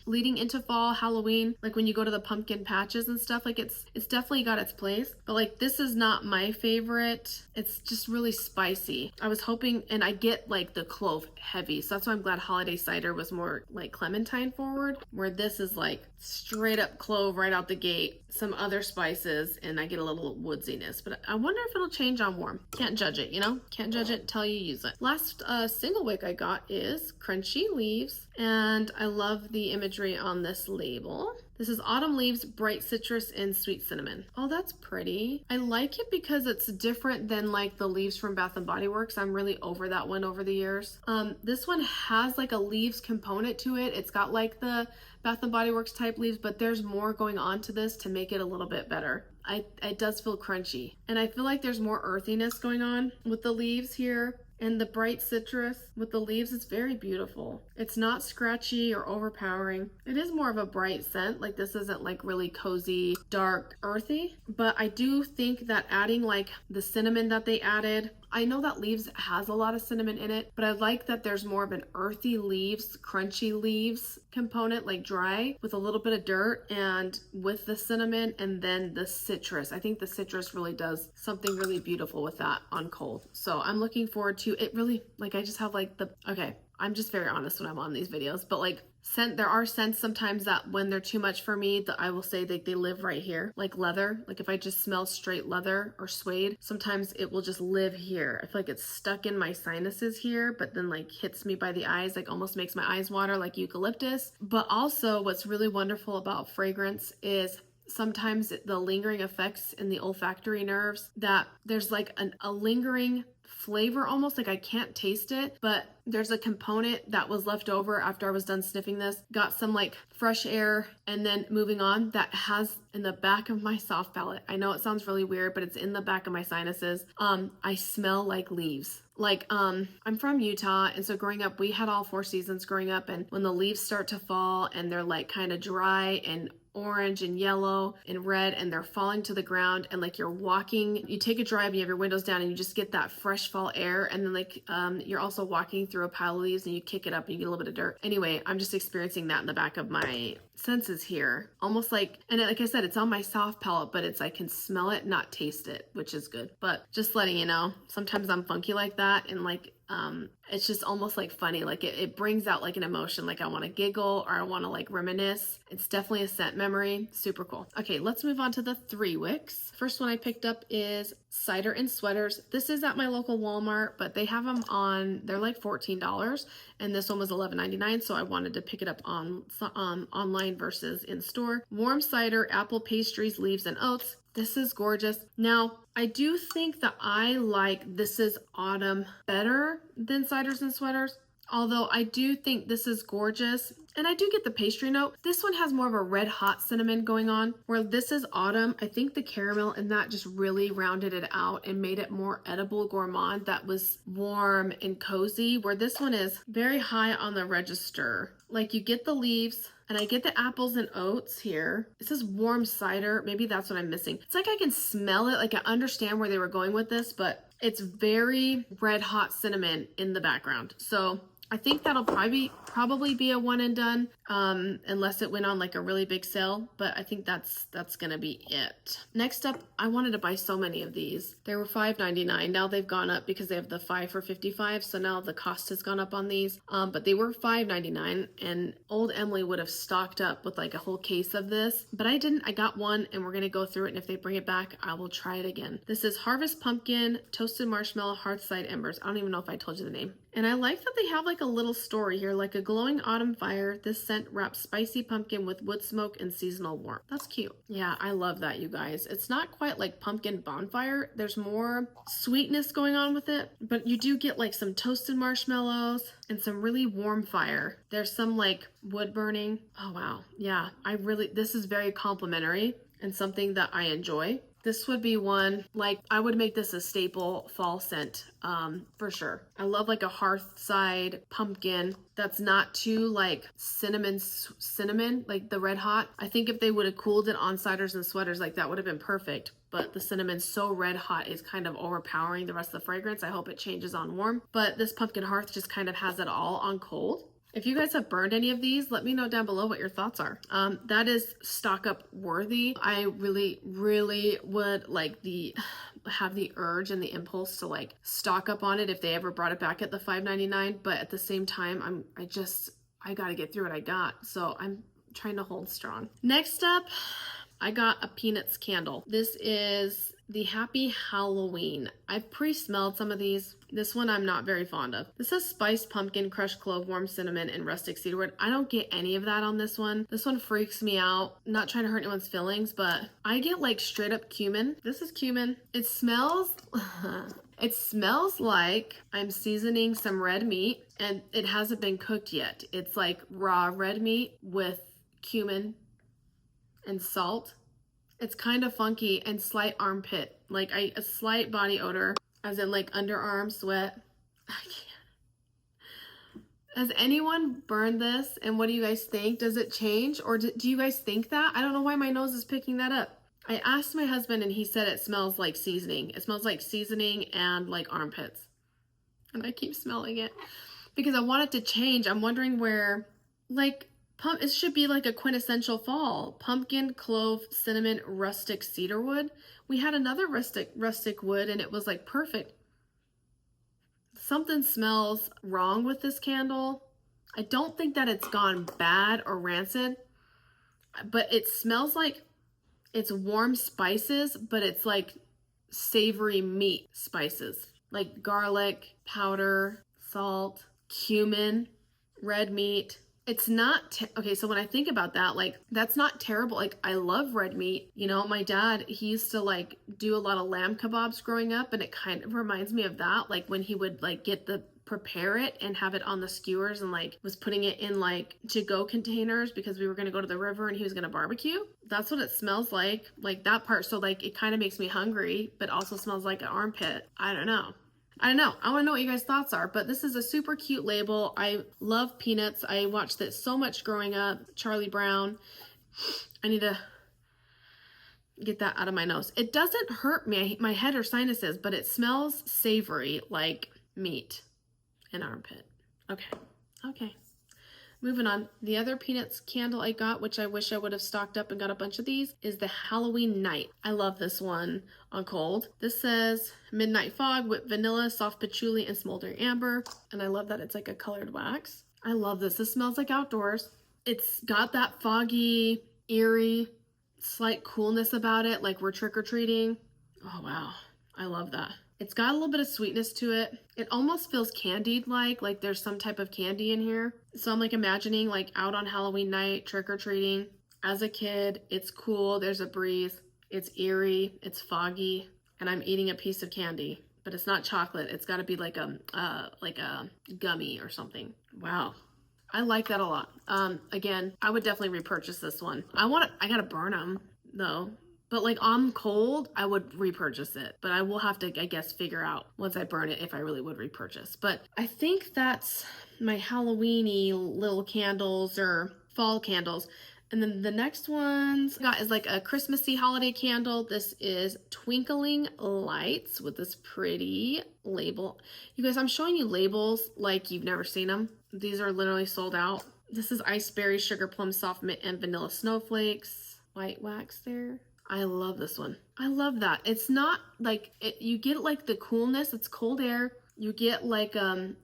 leading into fall, Halloween, like when you go to the pumpkin patches and stuff. Like it's definitely got its place, but like this is not my favorite. It's just really spicy. I was hoping, and I get like the clove heavy, so that's why I'm glad holiday cider was more like clementine forward, where this is like straight up clove right out the gate, some other spices, and I get a little woodsiness. But I wonder if it'll change on warm. Can't judge it, you know? Can't judge it until you use it. Last single wick I got is Crunchy Leaves, and I love the imagery on this label. This is autumn leaves, bright citrus, and sweet cinnamon. Oh, that's pretty. I like it because it's different than like the leaves from Bath & Body Works. I'm really over that one over the years. This one has like a leaves component to it. It's got like the Bath & Body Works type leaves, but there's more going on to this to make it a little bit better. It does feel crunchy, and I feel like there's more earthiness going on with the leaves here. And the bright citrus with the leaves is very beautiful. It's not scratchy or overpowering. It is more of a bright scent. Like this isn't like really cozy, dark, earthy. But I do think that adding like the cinnamon that they added, I know that leaves has a lot of cinnamon in it, but I like that there's more of an earthy leaves, crunchy leaves component, like dry with a little bit of dirt and with the cinnamon and then the citrus. I think the citrus really does something really beautiful with that on cold. So I'm looking forward to it. Really, like I just have like okay, I'm just very honest when I'm on these videos, but like there are scents sometimes that when they're too much for me, that I will say that they live right here, like leather. Like if I just smell straight leather or suede, sometimes it will just live here. I feel like it's stuck in my sinuses here, but then like hits me by the eyes, like almost makes my eyes water, like eucalyptus. But also what's really wonderful about fragrance is sometimes the lingering effects in the olfactory nerves, that there's like a lingering flavor, almost like I can't taste it, but there's a component that was left over after I was done sniffing this, got some like fresh air, and then moving on, that has in the back of my soft palate. I know it sounds really weird, but it's in the back of my sinuses. I smell like leaves. Like, I'm from Utah, and so growing up, we had all 4 seasons growing up, and when the leaves start to fall and they're like kind of dry and orange and yellow and red, and they're falling to the ground, and like you're walking, you take a drive and you have your windows down and you just get that fresh fall air, and then like you're also walking through a pile of leaves and you kick it up and you get a little bit of dirt. Anyway, I'm just experiencing that in the back of my senses here, almost like, and like I said, it's on my soft palate, but it's I can smell it, not taste it, which is good. But just letting you know, sometimes I'm funky like that, and like it's just almost like funny, like it brings out like an emotion, like I want to giggle or I want to like reminisce. It's definitely a scent memory. Super cool. Okay, let's move on to the 3 wicks. First one I picked up is Cider and Sweaters. This is at my local Walmart, but they have them on, they're like $14, and this one was $11.99, so I wanted to pick it up on online versus in store. Warm cider, apple pastries, leaves, and oats. This is gorgeous. Now, I do think that I like This Is Autumn better than Ciders and Sweaters, although I do think this is gorgeous. And I do get the pastry note. This one has more of a red hot cinnamon going on, where This Is Autumn, I think the caramel in that just really rounded it out and made it more edible gourmand that was warm and cozy, where this one is very high on the register. Like you get the leaves, and I get the apples and oats here. It says warm cider. Maybe that's what I'm missing. It's like I can smell it. Like I understand where they were going with this, but it's very red hot cinnamon in the background. So I think that'll probably be a one and done, unless it went on like a really big sale, but I think that's gonna be it. Next up, I wanted to buy so many of these. They were $5.99. Now they've gone up because they have the 5 for $55, so now the cost has gone up on these, but they were $5.99, and old Emily would have stocked up with like a whole case of this, but I didn't. I got one, and we're gonna go through it, and if they bring it back, I will try it again. This is Harvest Pumpkin, Toasted Marshmallow, Hearthside Embers. I don't even know if I told you the name. And I like that they have like a little story here, like a glowing autumn fire. This scent wraps spicy pumpkin with wood smoke and seasonal warmth. That's cute. Yeah, I love that, you guys. It's not quite like pumpkin bonfire. There's more sweetness going on with it, but you do get like some toasted marshmallows and some really warm fire. There's some like wood burning. Oh, wow. Yeah, this is very complimentary and something that I enjoy. This would be one, like, I would make this a staple fall scent, for sure. I love like a hearthside pumpkin that's not too like cinnamon, like the red hot. I think if they would have cooled it on Ciders and Sweaters, like that would have been perfect. But the cinnamon so red hot is kind of overpowering the rest of the fragrance. I hope it changes on warm. But this pumpkin hearth just kind of has it all on cold. If you guys have burned any of these, let me know down below what your thoughts are. That is stock up worthy. I really, really would have the urge and the impulse to like stock up on it if they ever brought it back at the $5.99. But at the same time, I gotta get through what I got. So I'm trying to hold strong. Next up, I got a Peanuts candle. This is the Happy Halloween. I've pre-smelled some of these. This one I'm not very fond of. This says spiced pumpkin, crushed clove, warm cinnamon, and rustic cedarwood. I don't get any of that on this one. This one freaks me out. Not trying to hurt anyone's feelings, but I get like straight up cumin. This is cumin. It smells, it smells like I'm seasoning some red meat and it hasn't been cooked yet. It's like raw red meat with cumin and salt. It's kind of funky and slight armpit, like a slight body odor, as in like underarm sweat. I can't. Has anyone burned this? And what do you guys think? Does it change? Or do you guys think that? I don't know why my nose is picking that up. I asked my husband and he said it smells like seasoning. It smells like seasoning and like armpits. And I keep smelling it because I want it to change. I'm wondering where, like, it should be like a quintessential fall. Pumpkin, clove, cinnamon, rustic cedarwood. We had another rustic wood and it was like perfect. Something smells wrong with this candle. I don't think that it's gone bad or rancid, but it smells like it's warm spices, but it's like savory meat spices, like garlic powder, salt, cumin, red meat. It's not, okay, so when I think about that, like, that's not terrible. Like, I love red meat. You know, my dad, he used to, like, do a lot of lamb kebabs growing up, and it kind of reminds me of that. Like, when he would, like, prepare it and have it on the skewers and, like, was putting it in, like, to-go containers because we were going to go to the river and he was going to barbecue. That's what it smells like that part. So, like, it kind of makes me hungry, but also smells like an armpit. I don't know. I want to know what you guys' thoughts are, but this is a super cute label. I love Peanuts. I watched it so much growing up. Charlie Brown. I need to get that out of my nose. It doesn't hurt my head or sinuses, but it smells savory like meat and armpit. Okay. Moving on. The other Peanuts candle I got, which I wish I would have stocked up and got a bunch of these, is the Halloween Night. I love this one on cold. This says Midnight Fog with vanilla, soft patchouli, and smoldering amber. And I love that it's like a colored wax. I love this. This smells like outdoors. It's got that foggy, eerie, slight coolness about it, like we're trick-or-treating. Oh, wow. I love that. It's got a little bit of sweetness to it. It almost feels candied like there's some type of candy in here. So I'm like imagining like out on Halloween night, trick-or-treating. As a kid, it's cool, there's a breeze, it's eerie, it's foggy, and I'm eating a piece of candy. But it's not chocolate, it's gotta be like a gummy or something. Wow. I like that a lot. Again, I would definitely repurchase this one. I gotta burn them though. But like on cold, I would repurchase it. But I will have to, I guess, figure out once I burn it if I really would repurchase. But I think that's my Halloween-y little candles or fall candles. And then the next ones I got is like a Christmassy holiday candle. This is Twinkling Lights with this pretty label. You guys, I'm showing you labels like you've never seen them. These are literally sold out. This is Ice Berry, Sugar Plum, Soft Mint, and Vanilla Snowflakes. White wax there. I love this one. I love that. It's not like, you get like the coolness, it's cold air. You get like,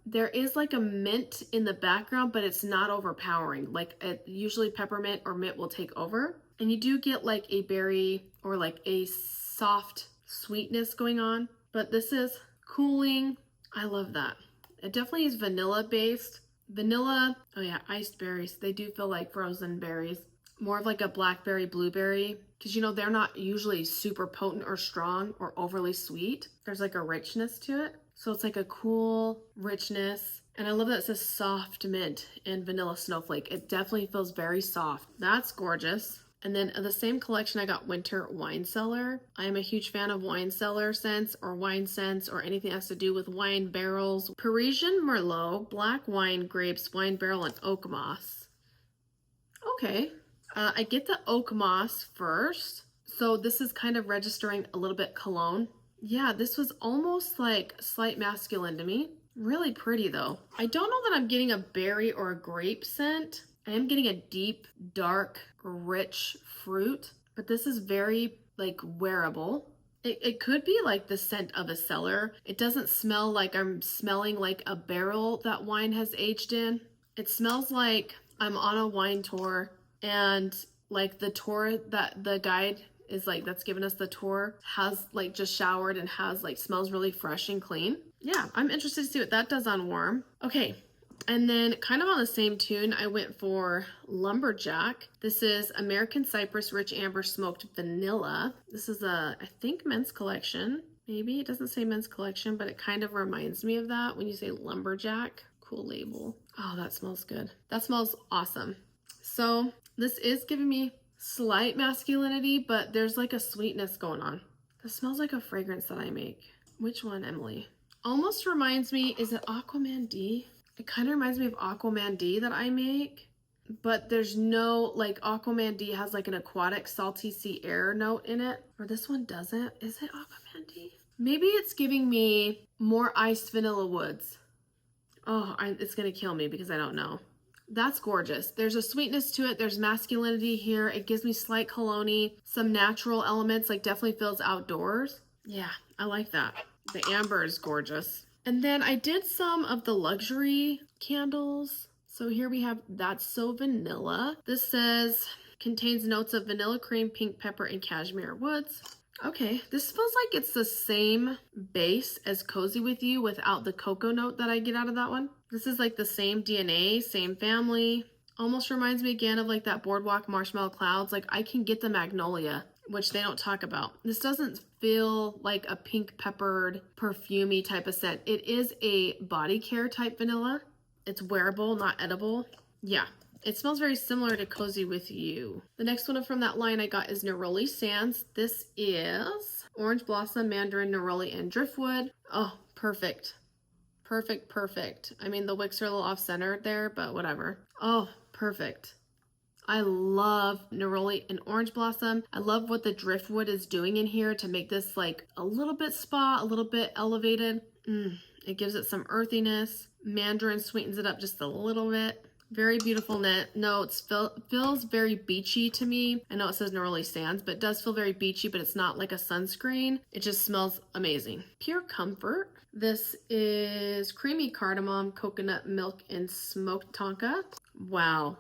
there is like a mint in the background, but it's not overpowering. Like usually peppermint or mint will take over. And you do get like a berry or like a soft sweetness going on. But this is cooling. I love that. It definitely is vanilla based. Vanilla, oh yeah, iced berries. They do feel like frozen berries. More of like a blackberry, blueberry. Because, you know, they're not usually super potent or strong or overly sweet. There's like a richness to it. So it's like a cool richness. And I love that it says soft mint and vanilla snowflake. It definitely feels very soft. That's gorgeous. And then the same collection, I got Winter Wine Cellar. I am a huge fan of wine cellar scents or wine scents or anything that has to do with wine barrels. Parisian Merlot, black wine, grapes, wine barrel, and oak moss. Okay. I get the oak moss first. So this is kind of registering a little bit cologne. Yeah, this was almost like slight masculine to me. Really pretty though. I don't know that I'm getting a berry or a grape scent. I am getting a deep, dark, rich fruit, but this is very like wearable. It could be like the scent of a cellar. It doesn't smell like I'm smelling like a barrel that wine has aged in. It smells like I'm on a wine tour, and like the tour that the guide is like that's given us the tour has like just showered and has like smells really fresh and clean. Yeah, I'm interested to see what that does on warm. Okay, and then kind of on the same tune, I went for Lumberjack. This is American Cypress Rich Amber Smoked Vanilla. This is a, I think, men's collection. Maybe it doesn't say men's collection, but it kind of reminds me of that when you say Lumberjack. Cool label. Oh, that smells good. That smells awesome. So this is giving me slight masculinity, but there's like a sweetness going on. This smells like a fragrance that I make. Which one, Emily? Almost reminds me, is it Aquaman D? It kind of reminds me of Aquaman D that I make, but there's no, like Aquaman D has like an aquatic salty sea air note in it, or this one doesn't. Is it Aquaman D? Maybe it's giving me more iced vanilla woods. Oh, it's gonna kill me because I don't know. That's gorgeous. There's a sweetness to it. There's masculinity here. It gives me slight cologne-y, some natural elements, like definitely feels outdoors. Yeah, I like that. The amber is gorgeous. And then I did some of the luxury candles. So here we have That's So Vanilla. This says, contains notes of vanilla cream, pink pepper, and cashmere woods. Okay, this feels like it's the same base as Cozy With You without the cocoa note that I get out of that one. This is like the same DNA, same family. Almost reminds me again of like that Boardwalk Marshmallow Clouds. Like I can get the magnolia, which they don't talk about. This doesn't feel like a pink peppered, perfumey type of scent. It is a body care type vanilla. It's wearable, not edible. Yeah, it smells very similar to Cozy With You. The next one from that line I got is Neroli Sands. This is Orange Blossom, Mandarin, Neroli, and Driftwood. Oh, perfect. Perfect, perfect. I mean, the wicks are a little off-centered there, but whatever. Oh, perfect. I love Neroli and Orange Blossom. I love what the Driftwood is doing in here to make this like a little bit spa, a little bit elevated. It gives it some earthiness. Mandarin sweetens it up just a little bit. Very beautiful notes. Feels very beachy to me. I know it says Neroli Sands, but it does feel very beachy, but it's not like a sunscreen. It just smells amazing. Pure Comfort. This is creamy cardamom, coconut milk, and smoked tonka. Wow,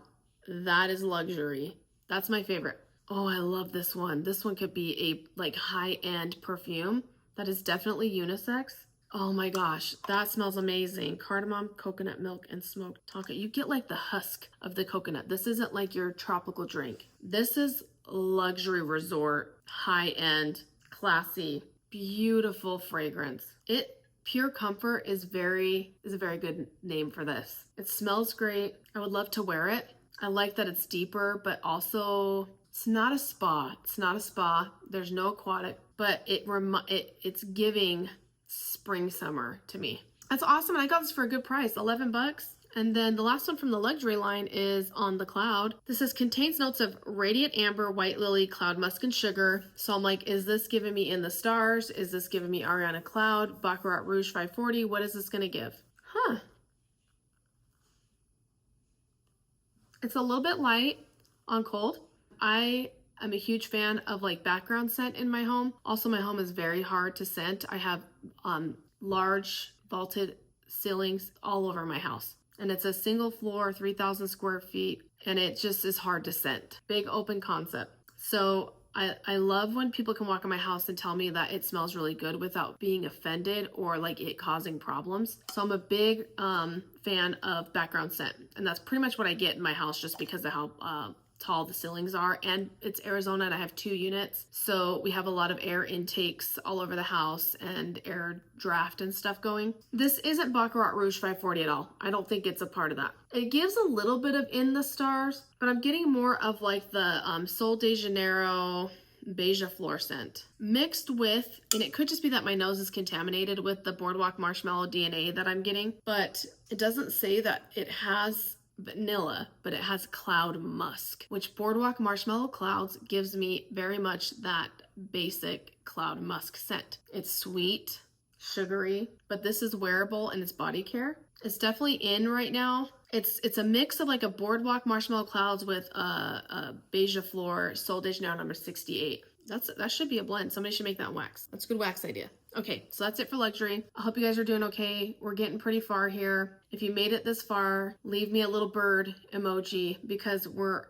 that is luxury. That's my favorite. Oh, I love this one. This one could be a like high-end perfume that is definitely unisex. Oh my gosh, that smells amazing. Cardamom, coconut milk, and smoked tonka. You get like the husk of the coconut. This isn't like your tropical drink. This is luxury resort, high-end, classy, beautiful fragrance. Pure Comfort is a very good name for this. It smells great. I would love to wear it. I like that it's deeper, but also it's not a spa. It's not a spa. There's no aquatic, but it's giving spring summer to me. That's awesome. And I got this for a good price, 11 bucks. And then the last one from the luxury line is On the Cloud. This says contains notes of radiant amber, white lily, cloud musk, and sugar. So I'm like, is this giving me In the Stars? Is this giving me Ariana Cloud, Baccarat Rouge 540? What is this gonna give? Huh. It's a little bit light on cold. I am a huge fan of like background scent in my home. Also, my home is very hard to scent. I have large vaulted ceilings all over my house. And it's a single floor, 3,000 square feet, and it just is hard to scent. Big open concept. So I love when people can walk in my house and tell me that it smells really good without being offended or like it causing problems. So I'm a big fan of background scent, and that's pretty much what I get in my house just because of how tall the ceilings are. And it's Arizona and I have 2 units, so we have a lot of air intakes all over the house and air draft and stuff going. This isn't Baccarat Rouge 540 at all. I don't think it's a part of that. It gives a little bit of In the Stars, but I'm getting more of like the Sol de Janeiro beige floor scent mixed with, and it could just be that my nose is contaminated with the Boardwalk Marshmallow DNA that I'm getting, but it doesn't say that it has vanilla, but it has cloud musk, which Boardwalk Marshmallow Clouds gives me very much that basic cloud musk scent. It's sweet, sugary, but this is wearable and it's body care. It's definitely in right now. It's a mix of like a boardwalk marshmallow clouds with a beige floor Sol de Janeiro number 68. That should be a blend. Somebody should make that wax. That's a good wax idea. Okay, so that's it for luxury. I hope you guys are doing okay. We're getting pretty far here. If you made it this far, leave me a little bird emoji because we're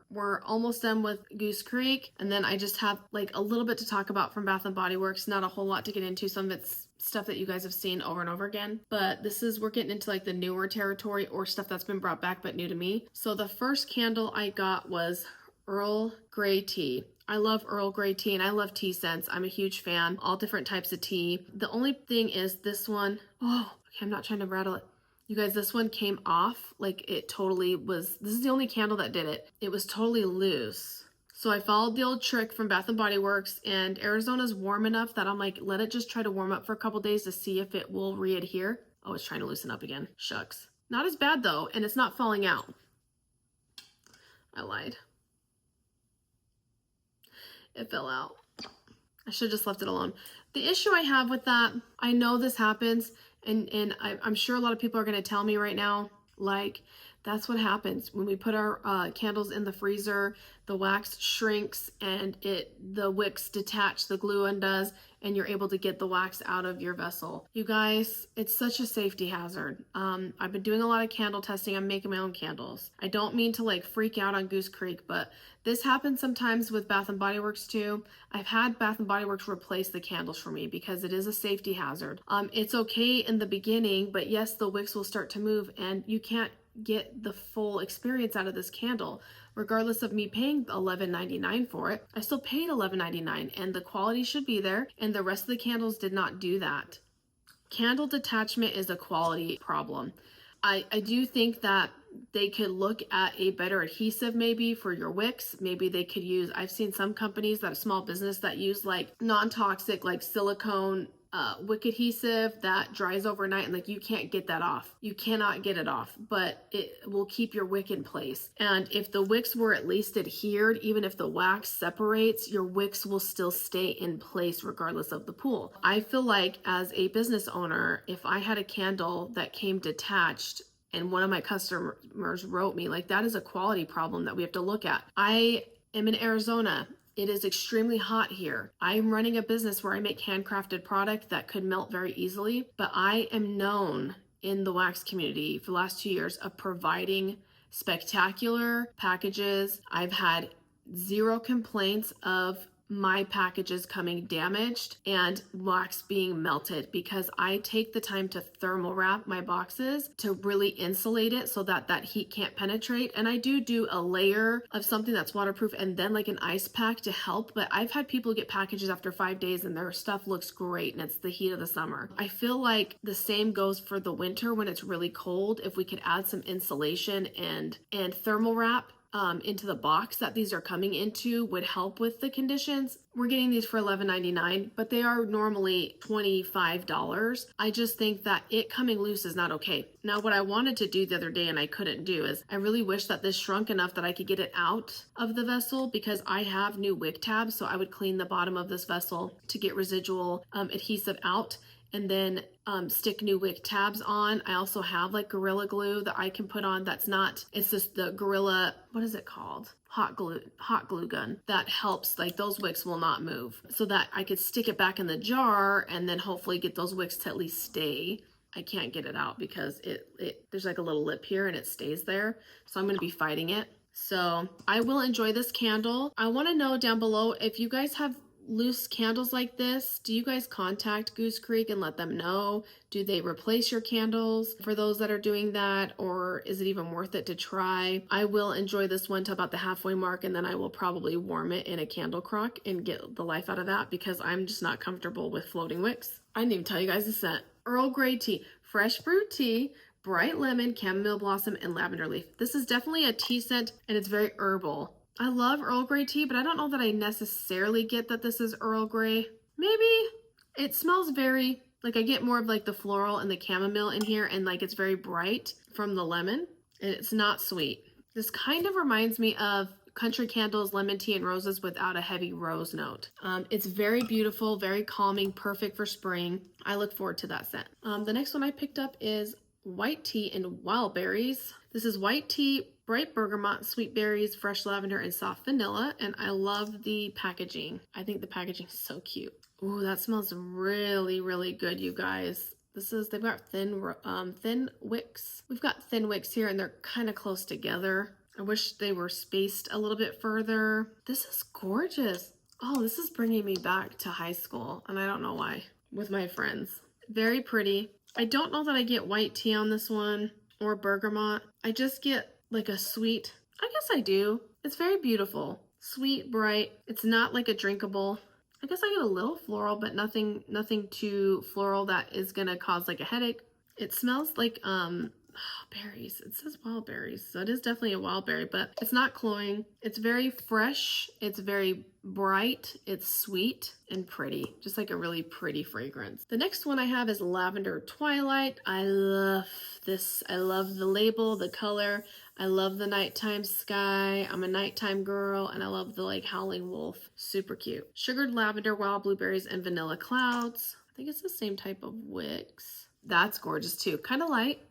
almost done with Goosecreek, and then I just have like a little bit to talk about from Bath and Body Works. Not a whole lot to get into. Some of it's stuff that you guys have seen over and over again, but we're getting into like the newer territory or stuff that's been brought back but new to me. So the first candle I got was Earl Grey tea. I love Earl Grey tea and I love tea scents. I'm a huge fan. All different types of tea. The only thing is this one, oh, okay, I'm not trying to rattle it. You guys, this one came off like it totally was. This is the only candle that did it. It was totally loose. So I followed the old trick from Bath and Body Works, and Arizona's warm enough that I'm like, let it just try to warm up for a couple days to see if it will re-adhere. Oh, it's trying to loosen up again. Shucks. Not as bad though, and it's not falling out. I lied. It fell out. I should have just left it alone. The issue I have with that, I know this happens, and I'm sure a lot of people are going to tell me right now, like, that's what happens when we put our candles in the freezer. The wax shrinks and the wicks detach, the glue undoes, and you're able to get the wax out of your vessel. You guys, it's such a safety hazard. I've been doing a lot of candle testing. I'm making my own candles. I don't mean to like freak out on Goosecreek, but this happens sometimes with Bath and Body Works too. I've had Bath and Body Works replace the candles for me because it is a safety hazard. It's okay in the beginning, but yes, the wicks will start to move and you can't get the full experience out of this candle. Regardless of me paying $11.99 for it, I still paid $11.99 and the quality should be there, and the rest of the candles did not do that. Candle detachment is a quality problem. I do think that they could look at a better adhesive maybe for your wicks. Maybe they could use, I've seen some companies that are small business that use like non-toxic like silicone wick adhesive that dries overnight, and like you can't get that off. You cannot get it off, but it will keep your wick in place. And if the wicks were at least adhered, even if the wax separates, your wicks will still stay in place regardless of the pool. I feel like as a business owner, if I had a candle that came detached and one of my customers wrote me, like, that is a quality problem that we have to look at. I am in Arizona. It is extremely hot here. I'm running a business where I make handcrafted product that could melt very easily, but I am known in the wax community for the last 2 years of providing spectacular packages. I've had 0 complaints of my packages coming damaged and wax being melted because I take the time to thermal wrap my boxes to really insulate it so that that heat can't penetrate. And I do a layer of something that's waterproof and then like an ice pack to help. But I've had people get packages after 5 days and their stuff looks great and it's the heat of the summer. I feel like the same goes for the winter when it's really cold. If we could add some insulation and thermal wrap into the box that these are coming into would help with the conditions. We're getting these for $11.99, but they are normally $25. I just think that it coming loose is not okay. Now, what I wanted to do the other day and I couldn't do is I really wish that this shrunk enough that I could get it out of the vessel because I have new wick tabs. So I would clean the bottom of this vessel to get residual adhesive out, and then stick new wick tabs on. I also have like Gorilla Glue that I can put on. That's not, it's just the Gorilla, what is it called? Hot glue gun that helps, like those wicks will not move, so that I could stick it back in the jar and then hopefully get those wicks to at least stay. I can't get it out because there's like a little lip here and it stays there. So I'm going to be fighting it. So I will enjoy this candle. I want to know down below if you guys have loose candles like this. Do you guys contact Goosecreek and let them know? Do they replace your candles for those that are doing that, or is it even worth it to try? I will enjoy this one to about the halfway mark, and then I will probably warm it in a candle crock and get the life out of that because I'm just not comfortable with floating wicks. I didn't even tell you guys the scent. Earl Grey tea, fresh brewed tea, bright lemon, chamomile blossom, and lavender leaf. This is definitely a tea scent and it's very herbal. I love Earl Grey tea, but I don't know that I necessarily get that this is Earl Grey. Maybe. It smells very, like I get more of like the floral and the chamomile in here, and like it's very bright from the lemon, and it's not sweet. This kind of reminds me of country candles, lemon tea, and roses without a heavy rose note. It's very beautiful, very calming, perfect for spring. I look forward to that scent. The next one I picked up is white tea and wild berries. This is white tea, bright bergamot, sweet berries, fresh lavender, and soft vanilla. And I love the packaging. I think the packaging is so cute. Ooh, that smells really, really good, you guys. They've got thin wicks. We've got thin wicks here and they're kind of close together. I wish they were spaced a little bit further. This is gorgeous. Oh, this is bringing me back to high school, and I don't know why, with my friends. Very pretty. I don't know that I get white tea on this one or bergamot. I just get like a sweet, I guess I do. It's very beautiful. Sweet, bright. It's not like a drinkable. I guess I get a little floral, but nothing too floral that is gonna cause like a headache. It smells like berries. It says wild berries, so it is definitely a wild berry, but it's not cloying. It's very fresh. It's very bright. It's sweet and pretty, just like a really pretty fragrance. The next one I have is Lavender Twilight. I love this. I love the label, the color. I love the nighttime sky. I'm a nighttime girl, and I love the like howling wolf. Super cute. Sugared lavender, wild blueberries, and vanilla clouds. I think it's the same type of wicks. That's gorgeous too. Kind of light.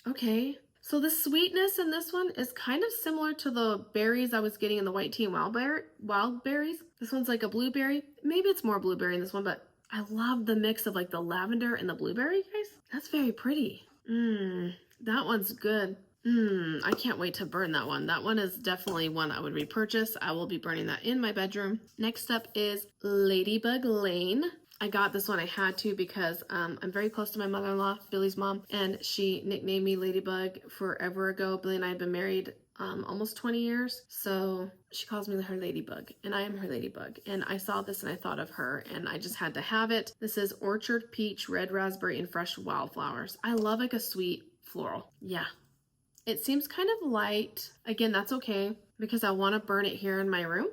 Okay. So the sweetness in this one is kind of similar to the berries I was getting in the white tea and wild berries. This one's like a blueberry. Maybe it's more blueberry in this one, but I love the mix of like the lavender and the blueberry, guys. That's very pretty. That one's good. I can't wait to burn that one. That one is definitely one I would repurchase. I will be burning that in my bedroom. Next up is Ladybug Lane. I got this one. I had to because I'm very close to my mother-in-law, Billy's mom, and she nicknamed me Ladybug forever ago. Billy and I have been married almost 20 years, so she calls me her Ladybug, and I am her Ladybug. And I saw this and I thought of her, and I just had to have it. This is Orchard Peach, Red Raspberry, and Fresh Wildflowers. I love like a sweet floral. Yeah. It seems kind of light. Again, that's okay because I want to burn it here in my room,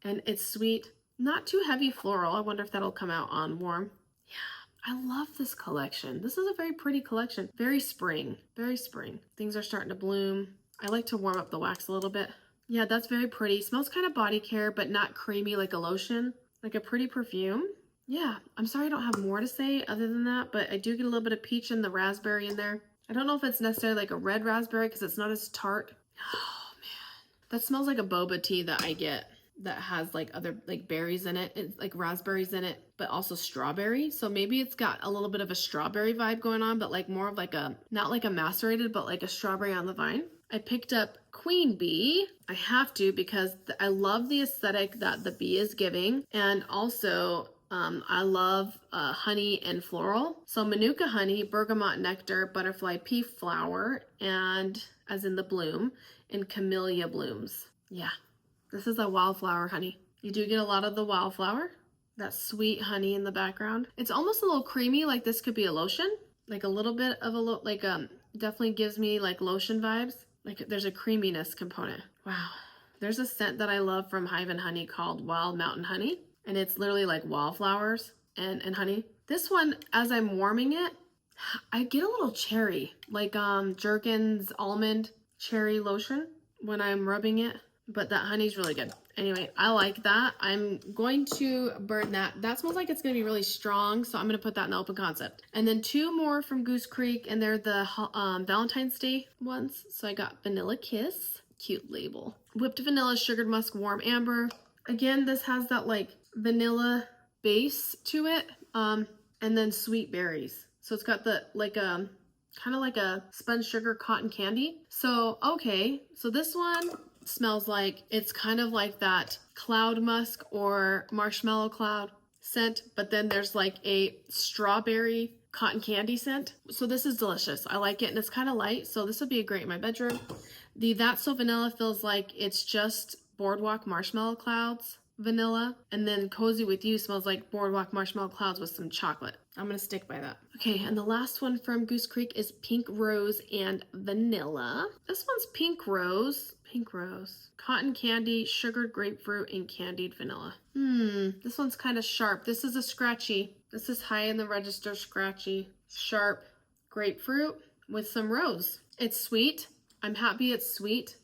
and it's sweet. Not too heavy floral. I wonder if that'll come out on warm. Yeah, I love this collection. This is a very pretty collection. Very spring. Very spring. Things are starting to bloom. I like to warm up the wax a little bit. Yeah, that's very pretty. Smells kind of body care, but not creamy like a lotion. Like a pretty perfume. Yeah, I'm sorry I don't have more to say other than that, but I do get a little bit of peach and the raspberry in there. I don't know if it's necessarily like a red raspberry because it's not as tart. Oh, man. That smells like a boba tea that I get that has like other like berries in it. It's like raspberries in it, but also strawberry. So maybe it's got a little bit of a strawberry vibe going on, but like more of like a, not like a macerated, but like a strawberry on the vine. I picked up Queen Bee. I have to because I love the aesthetic that the bee is giving. And also I love honey and floral. So Manuka honey, bergamot nectar, butterfly pea flower, and as in the bloom, and camellia blooms. Yeah. This is a wildflower honey. You do get a lot of the wildflower, that sweet honey in the background. It's almost a little creamy, like this could be a lotion, like a little bit of a, definitely gives me like lotion vibes. Like there's a creaminess component. Wow. There's a scent that I love from Hive and Honey called Wild Mountain Honey. And it's literally like wildflowers and honey. This one, as I'm warming it, I get a little cherry, like Jergens almond cherry lotion when I'm rubbing it. But that honey's really good. Anyway, I like that. I'm going to burn that. That smells like it's going to be really strong, so I'm going to put that in the open concept. And then two more from Goosecreek, and they're the Valentine's Day ones. So I got Vanilla Kiss. Cute label. Whipped vanilla, sugared musk, warm amber. Again, this has that like vanilla base to it, and then sweet berries. So it's got the like kind of like a spun sugar cotton candy. So, okay. So this one smells like it's kind of like that cloud musk or marshmallow cloud scent, but then there's like a strawberry cotton candy scent. So this is delicious. I like it, and it's kind of light, so this would be great in my bedroom. The That's So Vanilla feels like it's just Boardwalk marshmallow clouds vanilla, and then Cozy With You smells like Boardwalk marshmallow clouds with some chocolate. I'm gonna stick by that. Okay, and the last one from Goosecreek is Pink Rose and Vanilla. This one's Pink Rose. Pink Rose. Cotton candy, sugared grapefruit, and candied vanilla. This one's kind of sharp. This is a scratchy. This is high in the register, scratchy, sharp grapefruit with some rose. It's sweet. I'm happy it's sweet.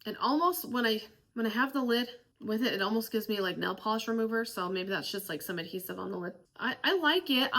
It almost, when I have the lid with it, it almost gives me like nail polish remover. So maybe that's just like some adhesive on the lid. I like it.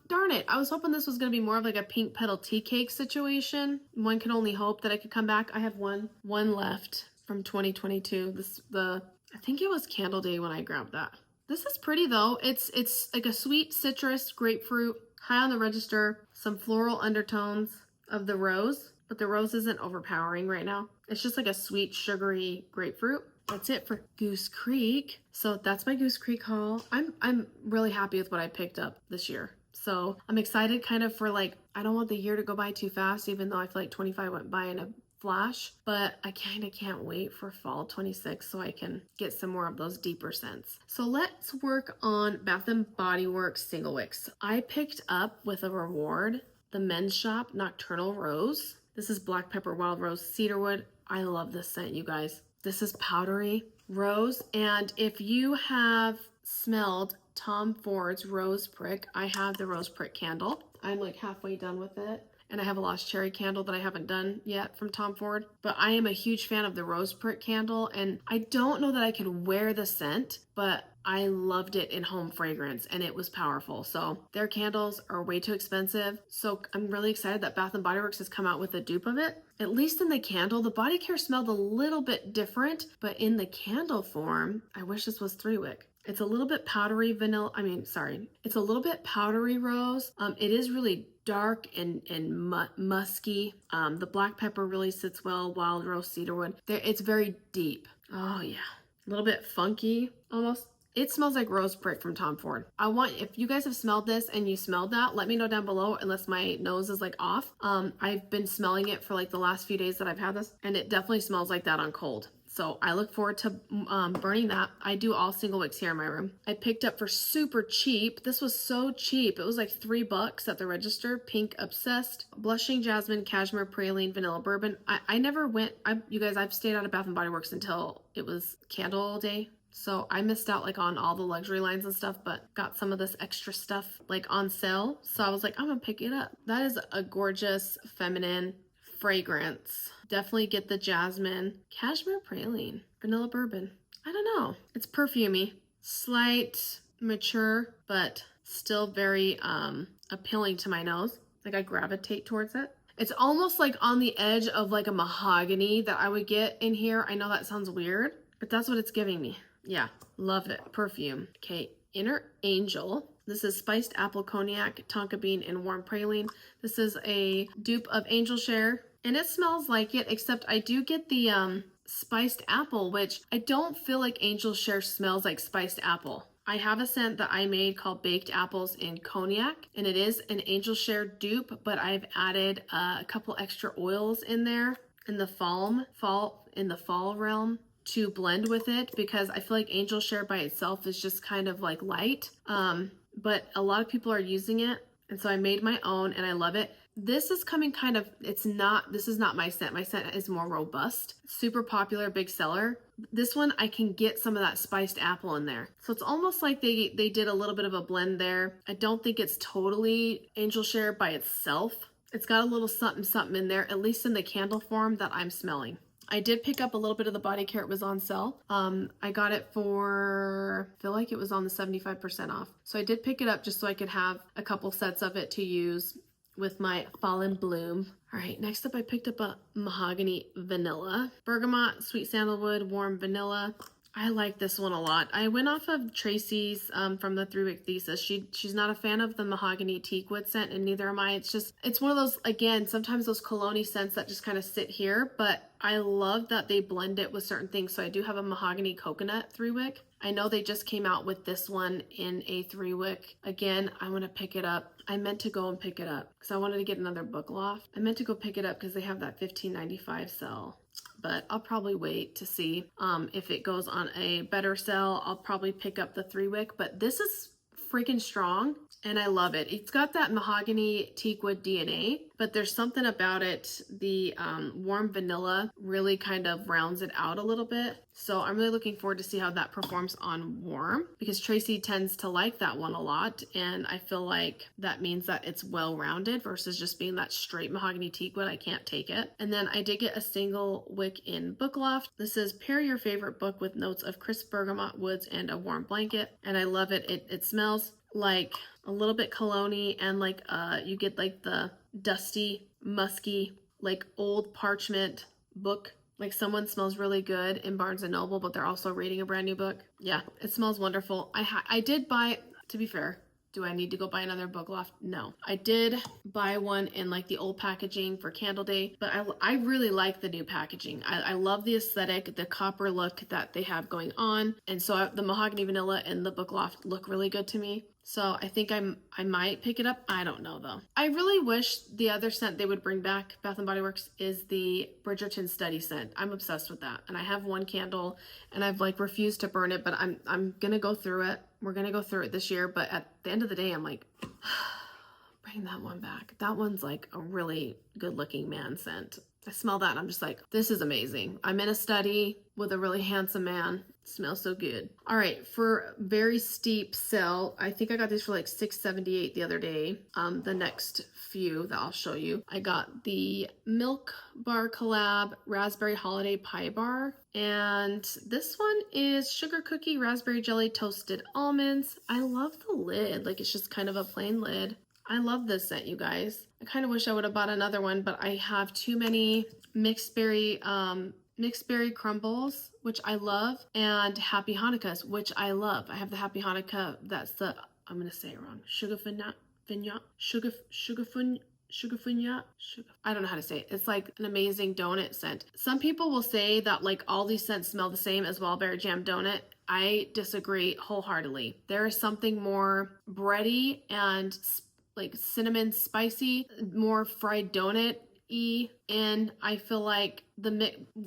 Darn it. I was hoping this was going to be more of like a pink petal tea cake situation. One can only hope that I could come back. I have one left from 2022. I think it was Candle Day when I grabbed that. This is pretty though. It's like a sweet citrus grapefruit, high on the register, some floral undertones of the rose, but the rose isn't overpowering right now. It's just like a sweet sugary grapefruit. That's it for Goosecreek. So that's my Goosecreek haul. I'm really happy with what I picked up this year. So I'm excited kind of for like, I don't want the year to go by too fast, even though I feel like 25 went by in a flash, but I kind of can't wait for fall 26 so I can get some more of those deeper scents. So let's work on Bath & Body Works Single Wicks. I picked up with a reward the Men's Shop Nocturnal Rose. This is Black Pepper, Wild Rose, Cedarwood. I love this scent, you guys. This is powdery rose, and if you have smelled Tom Ford's Rose Prick, I have the Rose Prick candle. I'm like halfway done with it. And I have a Lost Cherry candle that I haven't done yet from Tom Ford. But I am a huge fan of the Rose Prick candle. And I don't know that I could wear the scent, but I loved it in home fragrance and it was powerful. So their candles are way too expensive. So I'm really excited that Bath & Body Works has come out with a dupe of it. At least in the candle, the body care smelled a little bit different, but in the candle form, I wish this was 3-wick. It's a little bit powdery vanilla. It's a little bit powdery rose. It is really dark and musky. The black pepper really sits well. Wild rose, cedarwood. It's very deep. Oh yeah, a little bit funky almost. It smells like Rose Prick from Tom Ford. If you guys have smelled this and you smelled that, let me know down below unless my nose is like off. I've been smelling it for like the last few days that I've had this, and it definitely smells like that on cold. So I look forward to burning that. I do all single wicks here in my room. I picked up for super cheap. This was so cheap. It was like $3 at the register. Pink Obsessed, Blushing Jasmine, Cashmere Praline, Vanilla Bourbon. I never went, you guys, I've stayed out of Bath & Body Works until it was Candle Day. So I missed out like on all the luxury lines and stuff, but got some of this extra stuff like on sale. So I was like, I'm gonna pick it up. That is a gorgeous feminine fragrance. Definitely get the jasmine, cashmere praline, vanilla bourbon. I don't know. It's perfumey, slight, mature, but still very appealing to my nose. Like I gravitate towards it. It's almost like on the edge of like a mahogany that I would get in here. I know that sounds weird, but that's what it's giving me. Yeah, love it. Perfume. Okay, Inner Angel. This is Spiced Apple Cognac, Tonka Bean, and Warm Praline. This is a dupe of Angel Share, and it smells like it, except I do get the spiced apple, which I don't feel like Angel Share smells like spiced apple. I have a scent that I made called Baked Apples in Cognac, and it is an Angel Share dupe, but I've added a couple extra oils in there in the fall realm to blend with it, because I feel like Angel Share by itself is just kind of like light, but a lot of people are using it, and so I made my own and I love it. This is coming kind of, this is not my scent. My scent is more robust, super popular, big seller. This one, I can get some of that spiced apple in there. So it's almost like they did a little bit of a blend there. I don't think it's totally Angel Share by itself. It's got a little something in there, at least in the candle form that I'm smelling. I did pick up a little bit of the body care. It was on sale. I got it for, I feel like it was on the 75% off. So I did pick it up just so I could have a couple sets of it to use with my Fall in Bloom. All right, next up I picked up a Mahogany Vanilla. Bergamot, Sweet Sandalwood, Warm Vanilla. I like this one a lot. I went off of Tracy's from the 3-Wick Thesis. She's not a fan of the Mahogany Teakwood scent, and neither am I. It's one of those, again, sometimes those cologne-y scents that just kind of sit here, but I love that they blend it with certain things. So I do have a Mahogany Coconut 3-Wick. I know they just came out with this one in a 3-wick. Again, I want to pick it up. I meant to go and pick it up because I wanted to get another book loft. I meant to go pick it up because they have that $15.95 sale. But I'll probably wait to see if it goes on a better sale. I'll probably pick up the 3-wick, but this is freaking strong. and I love it. It's got that mahogany teakwood DNA, but there's something about it. The warm vanilla really kind of rounds it out a little bit. So I'm really looking forward to see how that performs on warm, because Tracy tends to like that one a lot. And I feel like that means that it's well-rounded versus just being that straight mahogany teakwood. I can't take it. And then I did get a single wick in Book Loft. This is pair your favorite book with notes of crisp bergamot woods and a warm blanket. And I love it. It smells like a little bit cologne-y, and like you get like the dusty, musky, like old parchment book. Like someone smells really good in Barnes & Noble, but they're also reading a brand new book. Yeah, it smells wonderful. I did buy, to be fair, do I need to go buy another Book Loft? No. I did buy one in like the old packaging for Candle Day, but I really like the new packaging. I love the aesthetic, the copper look that they have going on. And so the mahogany vanilla and the Book Loft look really good to me. So I think I might pick it up. I don't know though. I really wish the other scent they would bring back, Bath & Body Works, is the Bridgerton Study scent. I'm obsessed with that. And I have one candle and I've like refused to burn it, but I'm gonna go through it. We're gonna go through it this year, but at the end of the day, I'm like, bring that one back. That one's like a really good looking man scent. I smell that and I'm just like, this is amazing. I'm in a study with a really handsome man. It smells so good. All right, for very steep sale, I think I got these for like $6.78 the other day. The next few that I'll show you. I got the Milk Bar Collab Raspberry Holiday Pie Bar. And this one is Sugar Cookie Raspberry Jelly Toasted Almonds. I love the lid. Like it's just kind of a plain lid. I love this scent, you guys. I kind of wish I would have bought another one, but I have too many mixed berry crumbles, which I love, and Happy Hanukkahs, which I love. I have the Happy Hanukkah. That's the, I'm gonna say it wrong. I don't know how to say it. It's like an amazing donut scent. Some people will say that like all these scents smell the same as Wildberry Jam Donut. I disagree wholeheartedly. There is something more bready and like cinnamon spicy, more fried donut-y, and I feel like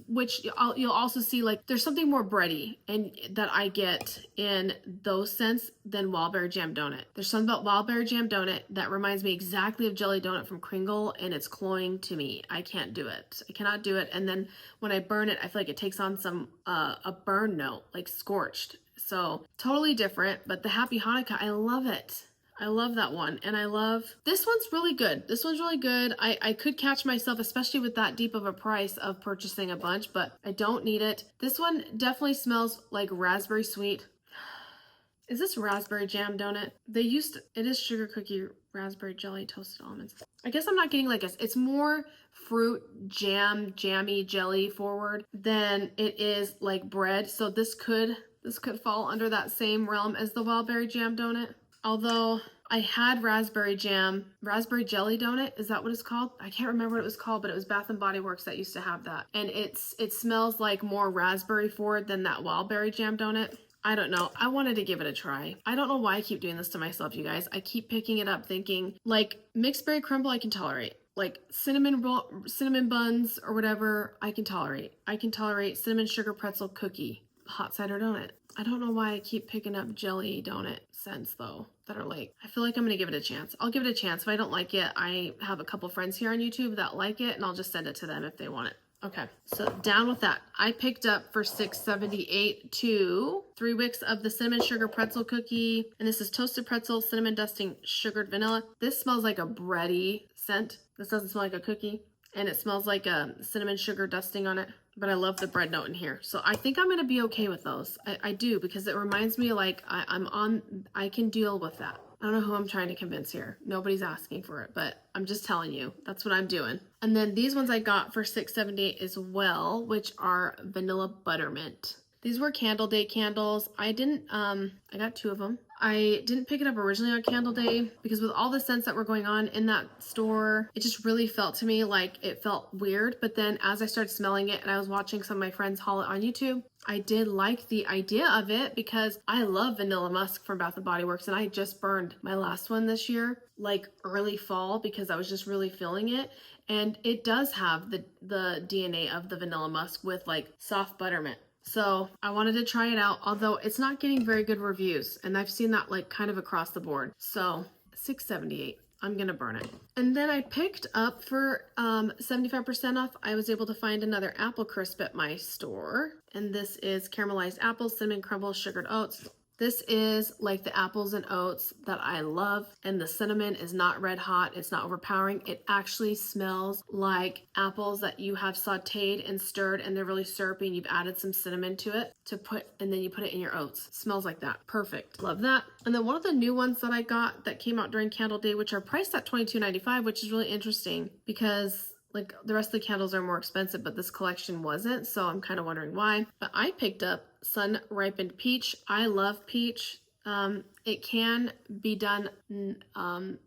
which you'll also see like there's something more bready and that I get in those scents than Wildberry Jam Donut. There's something about Wildberry Jam Donut that reminds me exactly of Jelly Donut from Kringle, and it's cloying to me. I can't do it. I cannot do it. And then when I burn it, I feel like it takes on some a burn note, like scorched. So totally different. But the Happy Hanukkah, I love it. I love that one. And I love, this one's really good. This one's really good. I could catch myself, especially with that deep of a price, of purchasing a bunch, but I don't need it. This one definitely smells like raspberry sweet. Is this Raspberry Jam Donut? It is Sugar Cookie Raspberry Jelly Toasted Almonds. I guess I'm not getting like it's more fruit jammy jelly forward than it is like bread. So this could fall under that same realm as the Wildberry Jam Donut. Although I had raspberry jelly donut. Is that what it's called? I can't remember what it was called, but it was Bath & Body Works that used to have that. And it smells like more raspberry forward than that Wildberry Jam Donut. I don't know. I wanted to give it a try. I don't know why I keep doing this to myself, you guys. I keep picking it up thinking like mixed berry crumble I can tolerate. Like cinnamon buns or whatever I can tolerate. I can tolerate cinnamon sugar pretzel cookie, hot cider donut. I don't know why I keep picking up jelly donut scents though that are like, I feel like I'm gonna give it a chance. I'll give it a chance. If I don't like it, I have a couple friends here on YouTube that like it and I'll just send it to them if they want it. Okay, so down with that. I picked up for $6.78 3 wicks of the cinnamon sugar pretzel cookie, and this is toasted pretzel, cinnamon dusting, sugared vanilla. This smells like a bready scent. This doesn't smell like a cookie, and it smells like a cinnamon sugar dusting on it. But I love the bread note in here. So I think I'm gonna be okay with those. I do, because it reminds me like I can deal with that. I don't know who I'm trying to convince here. Nobody's asking for it, but I'm just telling you, that's what I'm doing. And then these ones I got for $6.78 as well, which are vanilla buttermint. These were Candle Day candles. I got 2 of them. I didn't pick it up originally on Candle Day because with all the scents that were going on in that store, it just really felt to me like it felt weird. But then as I started smelling it and I was watching some of my friends haul it on YouTube, I did like the idea of it because I love vanilla musk from Bath & Body Works, and I just burned my last one this year, like early fall, because I was just really feeling it. And it does have the DNA of the vanilla musk with like soft buttermint. So I wanted to try it out, although it's not getting very good reviews, and I've seen that like kind of across the board. So $6.78. I'm gonna burn it. And then I picked up for 75% off, I was able to find another apple crisp at my store. And this is caramelized apples, cinnamon crumble, sugared oats. This is like the apples and oats that I love, and the cinnamon is not red hot, it's not overpowering. It actually smells like apples that you have sauteed and stirred and they're really syrupy and you've added some cinnamon to it and then you put it in your oats. It smells like that. Perfect. Love that. And then one of the new ones that I got that came out during Candle Day, which are priced at $22.95, which is really interesting because like the rest of the candles are more expensive, but this collection wasn't. So I'm kind of wondering why. But I picked up Sun Ripened Peach. I love peach. It can be done.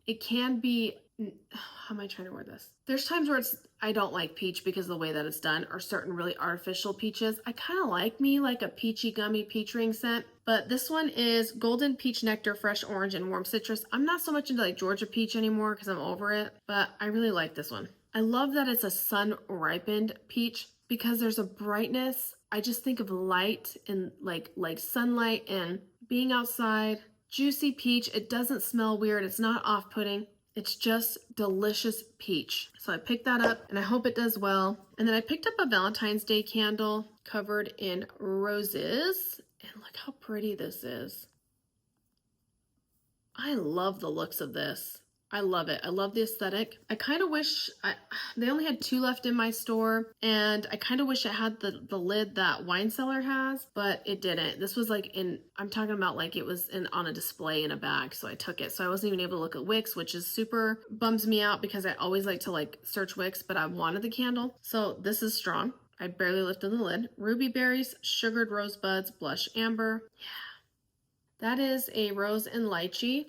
It can be. How am I trying to word this? There's times where I don't like peach because of the way that it's done, or certain really artificial peaches. I kind of like me like a peachy gummy peach ring scent. But this one is Golden Peach Nectar, Fresh Orange, and Warm Citrus. I'm not so much into like Georgia peach anymore because I'm over it, but I really like this one. I love that it's a sun ripened peach because there's a brightness. I just think of light and like sunlight and being outside. Juicy peach. It doesn't smell weird. It's not off-putting. It's just delicious peach. So I picked that up and I hope it does well. And then I picked up a Valentine's Day candle covered in roses. And look how pretty this is. I love the looks of this. I love it. I love the aesthetic. I kind of wish they only had 2 left in my store, and I kind of wish it had the lid that Wine Cellar has, but it didn't. This was like I'm talking about like it was on a display in a bag, so I took it. So I wasn't even able to look at wicks, which is super bums me out because I always like to like search wicks, but I wanted the candle. So this is strong. I barely lifted the lid. Ruby berries, sugared rosebuds, blush amber. Yeah. That is a rose and lychee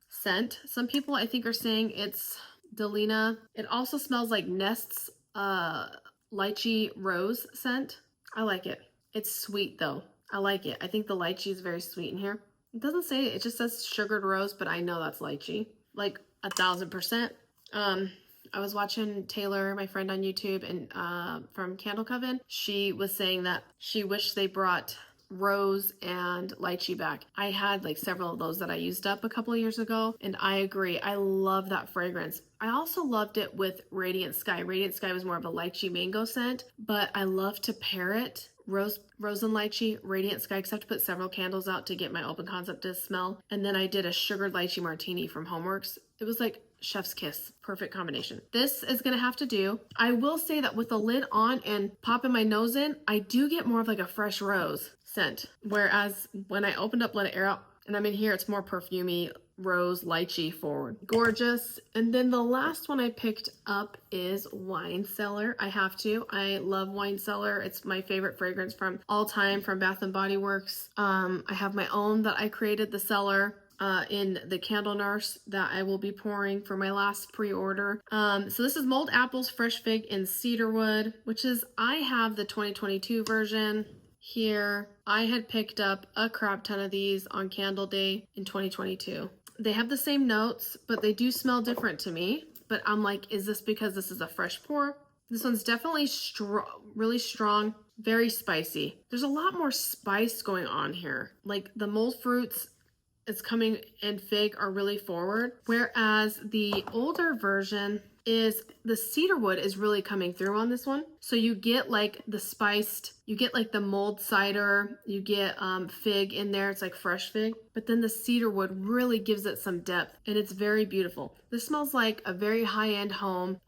scent. Some people I think are saying it's Delina. It also smells like Nest's lychee rose scent. I like it. It's sweet though. I like it. I think the lychee is very sweet in here. It doesn't say it just says sugared rose, but I know that's lychee. Like 1000%. I was watching Taylor, my friend on YouTube, and from Candle Coven. She was saying that she wished they brought rose and lychee back. I had like several of those that I used up a couple of years ago, and I agree. I love that fragrance. I also loved it with Radiant Sky. Radiant Sky was more of a lychee mango scent, but I love to pair it. Rose and lychee, Radiant Sky, because I have to put several candles out to get my open concept to smell. And then I did a sugared lychee martini from Homeworks. It was like chef's kiss. Perfect combination. This is going to have to do. I will say that with the lid on and popping my nose in, I do get more of like a fresh rose scent. Whereas when I opened up, let it air out, and I'm in here, it's more perfumey, rose, lychee forward. Gorgeous. And then the last one I picked up is Wine Cellar. I have to. I love Wine Cellar. It's my favorite fragrance from all time from Bath & Body Works. I have my own that I created, the cellar, in TheCandleNurse, that I will be pouring for my last pre-order. So this is mulled apples, fresh fig, and cedarwood, which is, I have the 2022 version here. I had picked up a crap ton of these on Candle Day in 2022. They have the same notes, but they do smell different to me. But I'm like, is this because this is a fresh pour? This one's definitely strong, really strong, very spicy. There's a lot more spice going on here. Like the mulled fruits, it's coming, and fig are really forward. Whereas the older version is the cedarwood is really coming through on this one. So you get like the spiced, you get like the mulled cider, you get fig in there. It's like fresh fig, but then the cedarwood really gives it some depth, and it's very beautiful. This smells like a very high-end home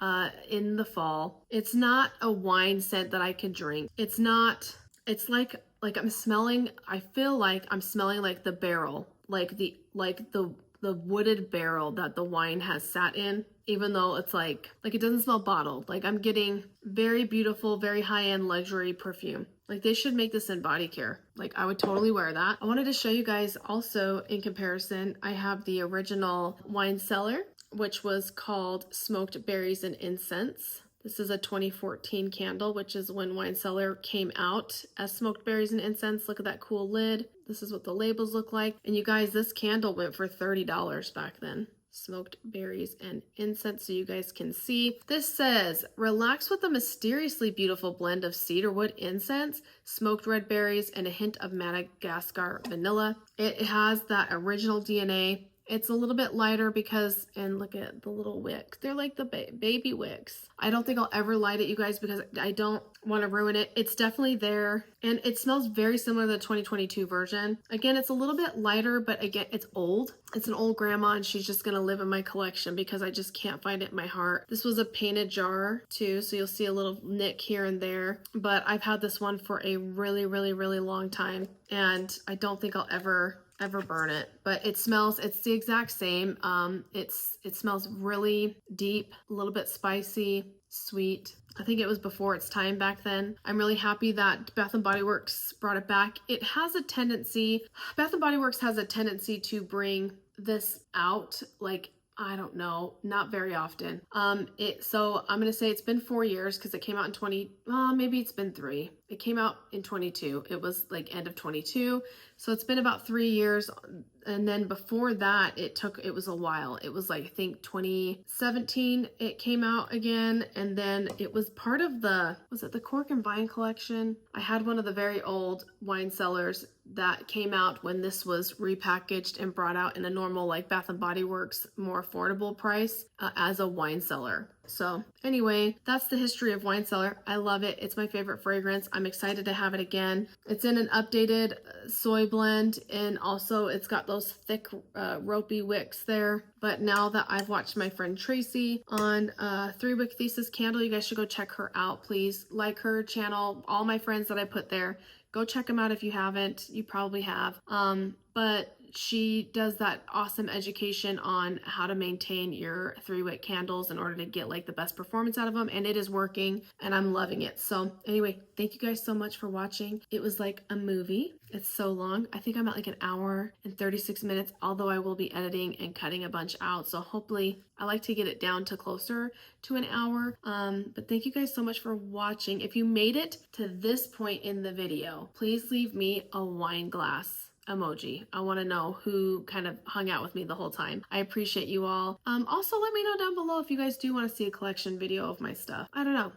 in the fall. It's not a wine scent that I can drink. It's not, it's like I'm smelling, I feel like I'm smelling like the barrel, like the wooded barrel that the wine has sat in, even though it's like it doesn't smell bottled. Like I'm getting very beautiful, very high-end luxury perfume. Like they should make this in body care. Like I would totally wear that. I wanted to show you guys also in comparison, I have the original Wine Cellar, which was called Smoked Berries and Incense. This is a 2014 candle, which is when Wine Cellar came out as Smoked Berries and Incense. Look at that cool lid. This is what the labels look like. And you guys, this candle went for $30 back then. Smoked Berries and Incense, so you guys can see. This says, relax with a mysteriously beautiful blend of cedarwood incense, smoked red berries, and a hint of Madagascar vanilla. It has that original DNA It's a little bit lighter because, and look at the little wick. They're like the baby wicks. I don't think I'll ever light it, you guys, because I don't want to ruin it. It's definitely there, and it smells very similar to the 2022 version. Again, it's a little bit lighter, but again, it's old. It's an old grandma, and she's just gonna live in my collection because I just can't find it in my heart. This was a painted jar too, so you'll see a little nick here and there, but I've had this one for a really, really, really long time, and I don't think I'll ever burn it. But it smells, it's the exact same. It smells really deep, a little bit spicy, sweet. I think it was before its time back then. I'm really happy that Bath & Body Works brought it back. It has a tendency, Bath & Body Works has a tendency to bring this out, like, I don't know, not very often. So I'm gonna say it's been 4 years because it came out in maybe it's been 3. It came out in 22. It was like end of 22. So it's been about 3 years. And then before that, it was a while. It was like, I think 2017 it came out again. And then it was part of was it the Cork and Vine collection? I had one of the very old wine cellars that came out when this was repackaged and brought out in a normal, like, Bath & Body Works more affordable price as a wine cellar. So anyway, that's the history of Wine Cellar. I love it. It's my favorite fragrance. I'm excited to have it again. It's in an updated soy blend, and also it's got those thick ropey wicks there. But now that I've watched my friend Tracy on 3-Wick Thesis Candle, you guys should go check her out. Please like her channel. All my friends that I put there, go check them out if you haven't. You probably have. But she does that awesome education on how to maintain your 3-wick candles in order to get like the best performance out of them, and it is working, and I'm loving it. So anyway, thank you guys so much for watching. It was like a movie. It's so long. I think I'm at like 1 hour and 36 minutes, although I will be editing and cutting a bunch out. So hopefully, I like to get it down to closer to 1 hour. But thank you guys so much for watching. If you made it to this point in the video, please leave me a wine glass emoji. I want to know who kind of hung out with me the whole time. I appreciate you all. Also, let me know down below if you guys do want to see a collection video of my stuff. I don't know.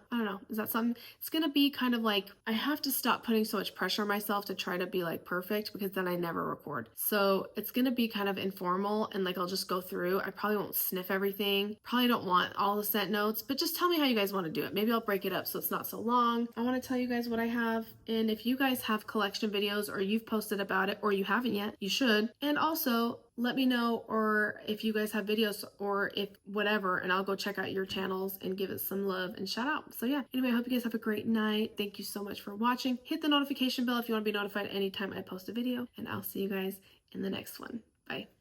Is that something? It's gonna be kind of like, I have to stop putting so much pressure on myself to try to be like perfect, because then I never record. So it's gonna be kind of informal, and like I'll just go through. I probably won't sniff everything. Probably don't want all the scent notes, but just tell me how you guys want to do it. Maybe I'll break it up so it's not so long. I want to tell you guys what I have, and if you guys have collection videos or you've posted about it, or you haven't yet, you should. And also let me know, or if you guys have videos, or if whatever, and I'll go check out your channels and give it some love and shout out. So yeah, anyway, I hope you guys have a great night. Thank you so much for watching. Hit the notification bell if you want to be notified anytime I post a video, and I'll see you guys in the next one. Bye.